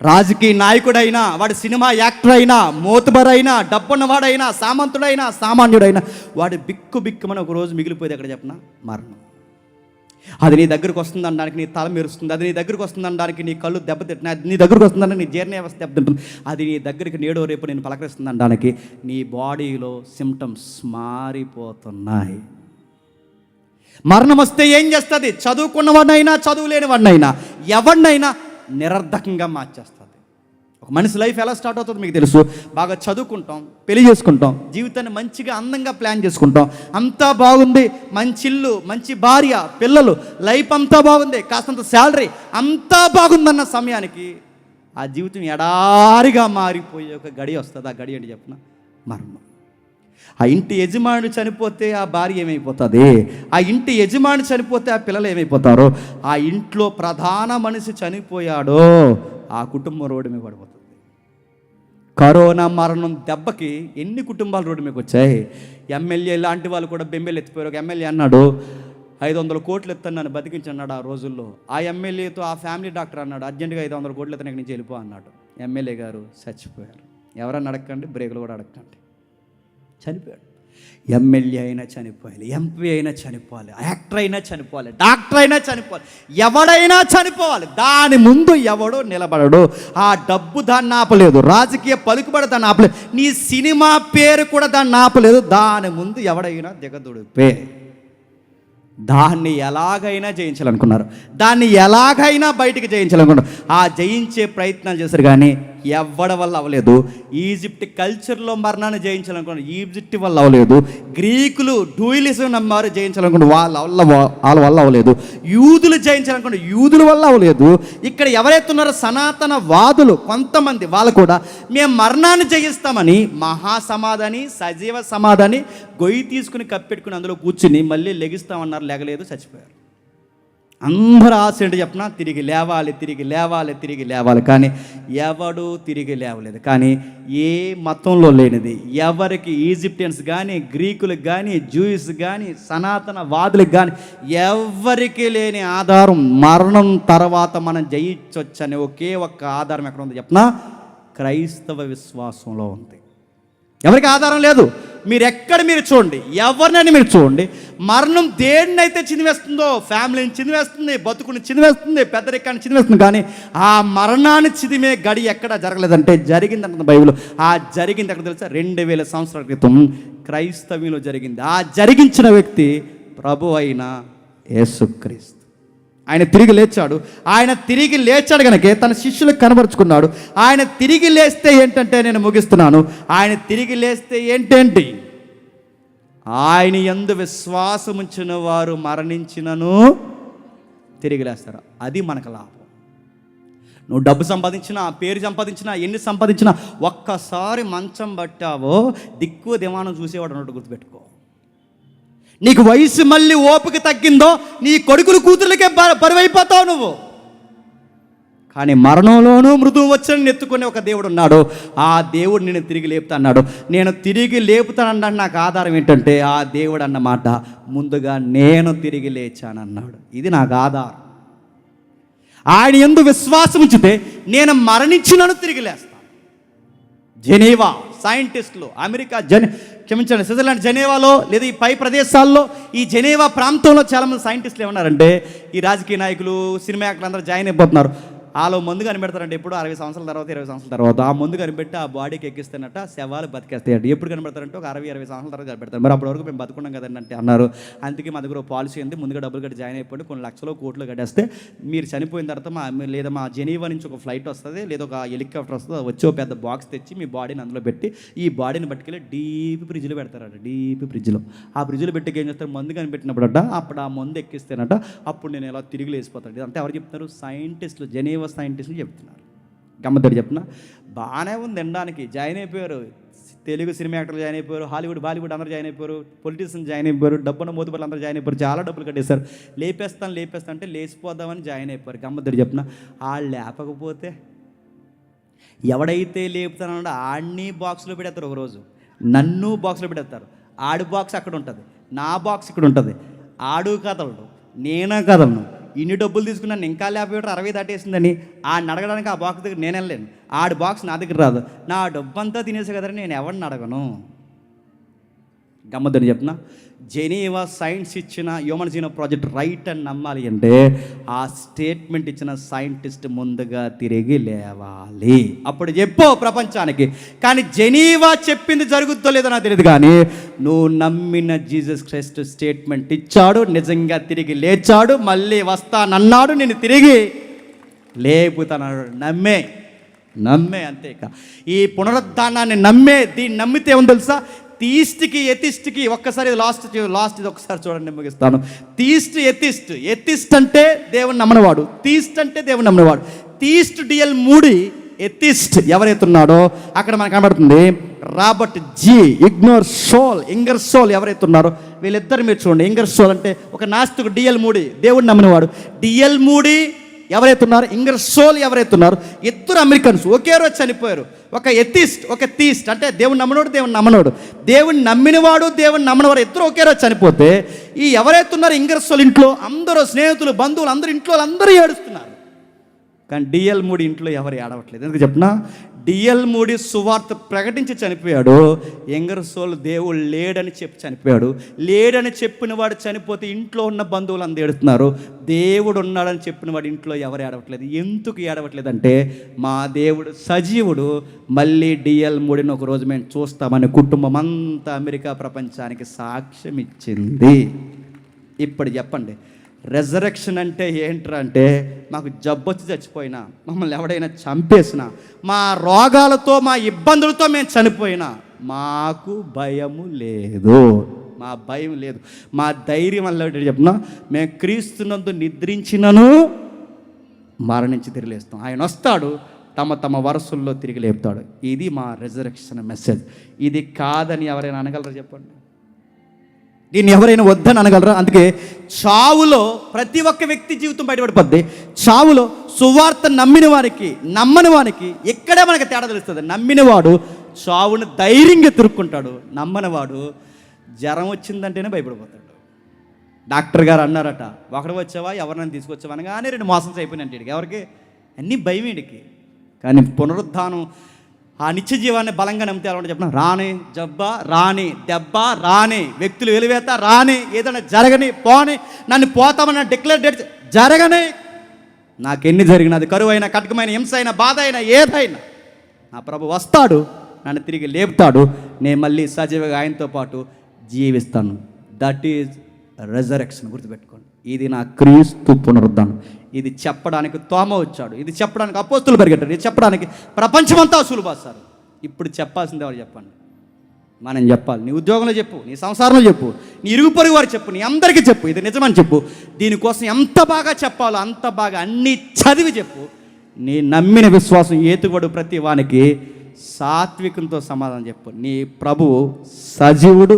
రాజకీయ నాయకుడైనా, వాడు సినిమా యాక్టర్ అయినా, మోతుబరైనా, డబ్బున్నవాడైనా, సామంతుడైనా, సామాన్యుడైనా, వాడు బిక్కుమని ఒక రోజు మిగిలిపోయేది ఎక్కడ చెప్పనా? మరణం. అది నీ దగ్గరకు వస్తుంది అనడానికి నీ తల మెరుస్తుంది, అది నీ దగ్గరకు వస్తుంది అనడానికి నీ కళ్ళు దెబ్బతింటున్నాయి, అది నీ దగ్గరకు వస్తుందని నీ జీర్ణ వ్యవస్థ దెబ్బతింటుంది, అది నీ దగ్గరికి నేడో రేపు నేను పలకరిస్తుంది అనడానికి నీ బాడీలో సిమ్టమ్స్ మారిపోతున్నాయి. మరణం వస్తే ఏం చేస్తుంది? చదువుకున్నవాడినైనా, చదువు లేని వాడినైనా, ఎవరినైనా నిరర్ధకంగా మార్చేస్తుంది. ఒక మనిషి లైఫ్ ఎలా స్టార్ట్ అవుతుందో మీకు తెలుసు. బాగా చదువుకుంటాం, పెళ్లి చేసుకుంటాం, జీవితాన్ని మంచిగా అందంగా ప్లాన్ చేసుకుంటాం, అంతా బాగుంది, మంచి ఇల్లు, మంచి భార్య, పిల్లలు, లైఫ్ అంతా బాగుంది, కాస్తంత శాలరీ, అంతా బాగుందన్న సమయానికి ఆ జీవితం ఎడారిగా మారిపోయే ఒక గడి వస్తుంది. ఆ గడి ఏంటి చెప్పిన? మరణం. ఆ ఇంటి యజమాని చనిపోతే ఆ భార్య ఏమైపోతుంది, ఆ ఇంటి యజమాని చనిపోతే ఆ పిల్లలు ఏమైపోతారో, ఆ ఇంట్లో ప్రధాన మనిషి చనిపోయాడో ఆ కుటుంబం రోడ్డు మీద పడిపోతుంది. కరోనా మరణం దెబ్బకి ఎన్ని కుటుంబాలు రోడ్డు మీదకి వచ్చాయి. ఎమ్మెల్యే లాంటి వాళ్ళు కూడా బెంబేలు ఎత్తిపోయారు. ఒక ఎమ్మెల్యే అన్నాడు 500 కోట్లు ఎత్తాను నన్ను బతికించన్నాడు ఆ రోజుల్లో. ఆ ఎమ్మెల్యేతో ఆ ఫ్యామిలీ డాక్టర్ అన్నాడు అర్జెంటుగా 500 కోట్లు ఎత్తాను ఇక్కడి నుంచి వెళ్ళిపో అన్నాడు. ఎమ్మెల్యే గారు చచ్చిపోయారు. ఎవరన్నా అడగండి, బ్రేకులు కూడా అడగండి, చనిపోయాడు. ఎమ్మెల్యే అయినా చనిపోవాలి, ఎంపీ అయినా చనిపోవాలి, యాక్టర్ అయినా చనిపోవాలి, డాక్టర్ అయినా చనిపోవాలి, ఎవడైనా చనిపోవాలి. దాని ముందు ఎవడో నిలబడడు. ఆ డబ్బు దాన్ని ఆపలేదు, రాజకీయ పలుకుబడి దాన్ని ఆపలేదు, నీ సినిమా పేరు కూడా దాన్ని ఆపలేదు. దాని ముందు ఎవడైనా దిగదుడిపే. దాన్ని ఎలాగైనా జయించాలనుకున్నారు, దాన్ని ఎలాగైనా బయటికి జయించాలనుకున్నారు. ఆ జయించే ప్రయత్నాలు చేశారు కానీ ఎవడ వల్ల అవ్వలేదు. ఈజిప్ట్ కల్చర్లో మరణాన్ని జయించాలనుకున్నారు, ఈజిప్ట్ వల్ల అవ్వలేదు. గ్రీకులు డ్యూయలిజం నమ్మారు, జయించాలనుకున్నారు, వాళ్ళ వల్ల అవ్వలేదు. యూదులు జయించాలనుకున్నారు, యూదుల వల్ల అవ్వలేదు. ఇక్కడ ఎవరైతే ఉన్నారో సనాతన వాదులు కొంతమంది, వాళ్ళు కూడా మేము మరణాన్ని జయిస్తామని మహాసమాధని, సజీవ సమాధని గొయ్యి తీసుకుని కప్పెట్టుకుని అందులో కూర్చుని మళ్ళీ లెగిస్తామన్నారు, లెగలేదు, చచ్చిపోయారు. అందరూ ఆశ ఏంటి చెప్పినా? తిరిగి లేవాలి, తిరిగి లేవాలి, తిరిగి లేవాలి. కానీ ఎవడు తిరిగి లేవలేదు. కానీ ఏ మతంలో లేనిది, ఎవరికి ఈజిప్టియన్స్ కానీ, గ్రీకులకు కానీ, జూయిస్ కానీ, సనాతన వాదులకు కానీ ఎవరికి లేని ఆధారం మరణం తర్వాత మనం జయించవచ్చనే ఒకే ఒక్క ఆధారం ఎక్కడ ఉంది చెప్పినా? క్రైస్తవ విశ్వాసంలో ఉంది. ఎవరికి ఆధారం లేదు. మీరు చూడండి, ఎవరినైనా మీరు చూడండి, మరణం దేన్నైతే చిదివేస్తుందో, ఫ్యామిలీని చిదివేస్తుంది, బతుకుని చిదివేస్తుంది, పెద్దరికాన్ని చిదివేస్తుంది. కానీ ఆ మరణాన్ని చిదిమే గడి ఎక్కడ జరగలేదంటే జరిగిందంటుంది బైబిల్. ఆ జరిగింది ఎక్కడ తెలుసా? 2000 సంవత్సరాల క్రితం క్రైస్తవ్యంలో జరిగింది. ఆ జరిగించిన వ్యక్తి ప్రభు అయిన యేసుక్రీస్తు. ఆయన తిరిగి లేచాడు. ఆయన తిరిగి లేచాడు కనుక తన శిష్యులకు కనబరుచుకున్నాడు. ఆయన తిరిగి లేస్తే ఏంటంటే, నేను ముగిస్తున్నాను, ఆయన తిరిగి లేస్తే ఏంటేంటి? ఆయన యందు విశ్వాసముంచిన వారు మరణించినను తిరిగి లేస్తారు. అది మనకు లాభం. నువ్వు డబ్బు సంపాదించినా, పేరు సంపాదించినా, ఎన్ని సంపాదించినా, ఒక్కసారి మంచం పట్టావో దిక్కు దిమానం చూసేవాడు అన్నట్టు గుర్తుపెట్టుకో. నీకు వయసు మళ్ళీ ఓపిక తగ్గిందో నీ కొడుకులు కూతుర్లకే బరువైపోతావు నువ్వు. కానీ మరణంలోనూ మృదువు వచ్చని ఎత్తుకునే ఒక దేవుడు ఉన్నాడు. ఆ దేవుడు నేను తిరిగి లేపుతా అన్నాడు. నేను తిరిగి లేపుతానన్నాడు. నాకు ఆధారం ఏంటంటే ఆ దేవుడు అన్నమాట ముందుగా నేను తిరిగి లేచానన్నాడు. ఇది నాకు ఆధారం. ఆయన యందు విశ్వాసం ఉంచితే నేను మరణించినను తిరిగి లేస్తాను. జెనీవా సైంటిస్టులు, అమెరికా క్షమించండి స్విట్జర్లాండ్ జెనీవాలో లేదా ఈ పై ప్రదేశాల్లో ఈ జెనీవా ప్రాంతంలో చాలామంది సైంటిస్టులు ఏమన్నారంటే ఈ రాజకీయ నాయకులు, సినిమా యాక్టర్లు అందరూ జాయిన్ అయిపోతున్నారు. వాళ్ళు ముందు కనిపెడతారంటే ఎప్పుడు 60 సంవత్సరాల తర్వాత 20 సంవత్సరాల తర్వాత ఆ ముందు కనిపెట్టి ఆ బాడీకి ఎక్కిస్తేనట శవాలు బతికేస్తాయట. ఎప్పుడు కనిపెడతారంటే ఒక 60-20 సంవత్సరాల తర్వాత కనిపెడతారు. మరి అప్పటి వరకు మేము బతుకున్నాం కదండి అంటే అన్నారు. అందుకే మా దగ్గర పాలసీ ఉంది, ముందుగా డబ్బులు కట్టి జాయిన్ అయిపోయి కొన్ని లక్షలు కోట్లు కట్టేస్తే మీరు చనిపోయిన తర్వాత మా జెనీవా నుంచి ఒక ఫ్లైట్ వస్తుంది లేదా ఒక హెలికాప్టర్ వస్తుంది, వచ్చి ఒక పెద్ద బాక్స్ తెచ్చి మీ బాడీని అందులో పెట్టి ఈ బాడీని పట్టుకెళ్ళి డీప్ ఫ్రిడ్జ్లో పెడతారట. డీప్ ఫ్రిడ్జ్లో ఆ ఫ్రిడ్జ్లో పెట్టి ఏం చేస్తారు, మందు కనిపెట్టినప్పుడట అప్పుడు ఆ మందు ఎక్కిస్తేనట అప్పుడు నేను ఎలా తిరిగి లేసిపోతాడు. ఇదంతా ఎవరు చెప్తున్నారు? సైంటిస్టులు, జెనీవా సైంటిస్టులు చెప్తున్నారు. గమ్మత్తడి చెప్తున్నా, బాగానే ఉంది వినడానికి. జాయిన్ అయిపోయారు, తెలుగు సినిమా యాక్టర్లు జాయిన్ అయిపోయారు, హాలీవుడ్ బాలీవుడ్ అందరూ జాయిన్ అయిపోయారు, పొలిటీషియన్స్ జాయిన్ అయిపోయారు, డబ్బున్న మోతుబర్లు అందరూ జాయిన్ అయిపోయారు, చాలా డబ్బులు కట్టేశారు. లేపేస్తా అంటే లేచిపోదామని జాయిన్ అయిపోయారు. గమ్మత్తడి చెప్తున్నా, వాళ్ళు లేపకపోతే ఎవడైతే లేపుతానో ఆడిని బాక్స్లో పెడతారు. ఒకరోజు నన్ను బాక్స్లో పెడతారు. ఆడి బాక్స్ అక్కడ ఉంటుంది, నా బాక్స్ ఇక్కడ ఉంటుంది. ఆడు కదలడు, నేనే కదలను. ఇన్ని డబ్బులు తీసుకున్నాను ఇంకా లేకపోతే 60 దాటేసిందని ఆడిని అడగడానికి ఆ బాక్స్ దగ్గర నేను వెళ్ళలేను. ఆడి బాక్స్ నా దగ్గర రాదు. నా డబ్బు అంతా తినేసే కదని నేను ఎవరిని అడగను. గమ్మద్దని చెప్తున్నా, జెనీవా సైన్స్ ఇచ్చిన హ్యూమన్ జీనోమ్ ప్రాజెక్ట్ రైట్ అని నమ్మాలి అంటే ఆ స్టేట్మెంట్ ఇచ్చిన సైంటిస్ట్ ముందుగా తిరిగి లేవాలి. అప్పుడు చెప్పు ప్రపంచానికి. కానీ జెనీవా చెప్పింది జరుగుతుందో లేదో నాకు తెలియదు, కానీ నువ్వు నమ్మిన జీసస్ క్రైస్ట్ స్టేట్మెంట్ ఇచ్చాడు, నిజంగా తిరిగి లేచాడు, మళ్ళీ వస్తానన్నాడు, నేను తిరిగి లేపుతానన్నాడు. నమ్మే అంతే. ఈ పునరుద్ధానాన్ని దీన్ని నమ్మితే ఏమో తెలుసా, థీస్ట్కి ఎథిస్ట్కి ఒక్కసారి లాస్ట్ ఇది ఒకసారి చూడండి, ముగిస్తాను. ఎథిస్ట్ అంటే దేవుని నమ్మనవాడు, థీస్ట్ అంటే దేవుని నమ్మనవాడు. థీస్ట్ డిఎల్ మూడి, ఎథిస్ట్ ఎవరైతున్నాడో అక్కడ మనకు కనబడుతుంది రాబర్ట్ జీ ఇంగర్సోల్ ఎవరైతున్నారో వీళ్ళిద్దరు మీరు చూడండి. ఇంగర్సోల్ అంటే ఒక నాస్తికుడు, డిఎల్ మూడి దేవుడిని నమ్మనవాడు. డిఎల్ మూడి ఎవరైతున్నారు, ఇంగర్సోల్ ఎవరైతున్నారు, ఇద్దరు అమెరికన్స్ ఒకే రోజు చనిపోయారు. ఒక ఎథిస్ట్, ఒక థీస్ట్ అంటే దేవుని నమ్మనోడు, దేవుని నమ్మినవాడు, దేవుని నమ్మనవాడు ఇద్దరు ఒకే రోజు చనిపోతే ఈ ఎవరైతున్నారు ఇంగర్సోల్ ఇంట్లో అందరూ స్నేహితులు, బంధువులు అందరూ ఇంట్లో అందరూ ఏడుస్తున్నారు. కానీ డిఎల్ మూడి ఇంట్లో ఎవరు ఏడవట్లేదు. ఎందుకు చెప్పినా, డిఎల్ మూడి సువార్త ప్రకటించి చనిపోయాడు. ఇంగర్సోల్ దేవుడు లేడని చెప్పి చనిపోయాడు. లేడని చెప్పిన వాడు చనిపోతే ఇంట్లో ఉన్న బంధువులు అందరూ ఏడుస్తున్నారు. దేవుడు ఉన్నాడని చెప్పిన వాడు ఇంట్లో ఎవరు ఏడవట్లేదు. ఎందుకు ఏడవట్లేదు అంటే మా దేవుడు సజీవుడు, మళ్ళీ డిఎల్ మూడిని ఒకరోజు మేము చూస్తామని కుటుంబం అంతా అమెరికా ప్రపంచానికి సాక్ష్యం ఇచ్చింది. ఇప్పుడు చెప్పండి, రెజరెక్షన్ అంటే ఏంట్రా అంటే మాకు జబ్బొచ్చి చచ్చిపోయినా, మమ్మల్ని ఎవడైనా చంపేసినా, మా రోగాలతో మా ఇబ్బందులతో మేము చనిపోయినా మాకు భయము లేదు. మా ధైర్యం వల్ల చెప్పినా మేము క్రీస్తునందు నిద్రించినను మరణించి తిరిగి లేస్తాం. ఆయన వస్తాడు, తమ వరసల్లో తిరిగి లేపుతాడు. ఇది మా రెజరెక్షన్ మెసేజ్. ఇది కాదని ఎవరైనా అనగలరా చెప్పండి? దీన్ని ఎవరైనా వద్దని అనగలరా? అందుకే చావులో ప్రతి ఒక్క వ్యక్తి జీవితం బయటపడిపోద్ది. చావులో సువార్త నమ్మిన వారికి, నమ్మని వారికి ఇక్కడే మనకి తేడా తెలుస్తుంది. నమ్మినవాడు చావును ధైర్యంగా తిరుక్కుంటాడు, నమ్మనివాడు జ్వరం వచ్చిందంటేనే భయపడిపోతాడు. డాక్టర్ గారు అన్నారట, ఒకడు వచ్చావా ఎవరినైనా తీసుకొచ్చావా అనగానే 2 మోసం అయిపోయినంటే వీడికి, ఎవరికి అన్నీ భయం వీడికి. కానీ పునరుద్ధానం ఆ నిత్య జీవాన్ని బలంగా నమ్మితే ఎలా చెప్పిన, రాని జబ్బా రాని దెబ్బ రాని వ్యక్తులు వెలివేత రాని ఏదైనా జరగని పోని నన్ను పోతామని డిక్లేర్ డేట్ జరగని, నాకెన్ని జరిగినది కరువైన కటకమైన హింస అయినా బాధ అయినా ఏదైనా నా ప్రభు వస్తాడు, నన్ను తిరిగి లేపుతాడు, నేను మళ్ళీ సజీవంగా ఆయనతో పాటు జీవిస్తాను. That is resurrection. గుర్తుపెట్టుకోండి, ఇది నా క్రీస్తు పునరుద్ధానం. ఇది చెప్పడానికి తోమ వచ్చాడు, ఇది చెప్పడానికి అపోస్తులు పరిగెట్టారు, ఇది చెప్పడానికి ప్రపంచమంతా సులుబాస్తారు. ఇప్పుడు చెప్పాల్సింది ఎవరు చెప్పండి? మనం చెప్పాలి. నీ ఉద్యోగంలో చెప్పు, నీ సంసారంలో చెప్పు, నీ ఇరుగు పొరుగు వారు చెప్పు, నీ అందరికీ చెప్పు, ఇది నిజమని చెప్పు. దీనికోసం ఎంత బాగా చెప్పాలో అంత బాగా అన్నీ చదివి చెప్పు. నీ నమ్మిన విశ్వాసం ఏతుబడు ప్రతి వానికి సాత్వికంతో సమాధానం చెప్పు. నీ ప్రభువు సజీవుడు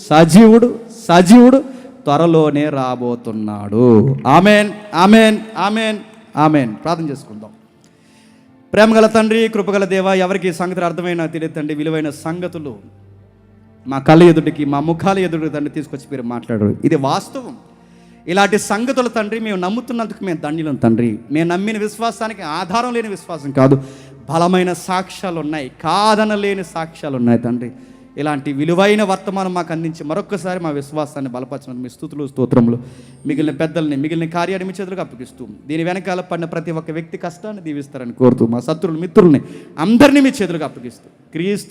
సజీవుడు సజీవుడు త్వరలోనే రాబోతున్నాడు. Amen amen amen amen. ప్రార్థన చేసుకుందాం. ప్రేమగల తండ్రి, కృపగల దేవ, ఎవరికి ఈ సంగతులు అర్థమైనా తెలియదు తండ్రి, విలువైన సంగతులు మా కళ్ళ ఎదుటికి, మా ముఖాల ఎదుటికి తండ్రి తీసుకొచ్చి మీరు మాట్లాడరు. ఇది వాస్తవం. ఇలాంటి సంగతులు తండ్రి మేము నమ్ముతున్నందుకు మేము ధన్యులం తండ్రి. మేము నమ్మిన విశ్వాసానికి ఆధారం లేని విశ్వాసం కాదు, బలమైన సాక్ష్యాలు ఉన్నాయి, కాదనలేని సాక్ష్యాలు ఉన్నాయి తండ్రి. ఇలాంటి విలువైన వర్తమానం మాకు అందించి మరొక్కసారి మా విశ్వాసాన్ని బలపరచడం మీ స్తుతులు, స్తోత్రములు. మిగిలిన పెద్దల్ని, మిగిలిన కార్యాన్ని మీ చేతులకు అప్పగిస్తూ, దీని వెనకాల పడిన ప్రతి ఒక్క వ్యక్తి కష్టాన్ని దీవిస్తారని కోరుతూ, మా శత్రువులు, మిత్రుల్ని అందరినీ మీ చేతులకు అప్పగిస్తూ, క్రీస్తు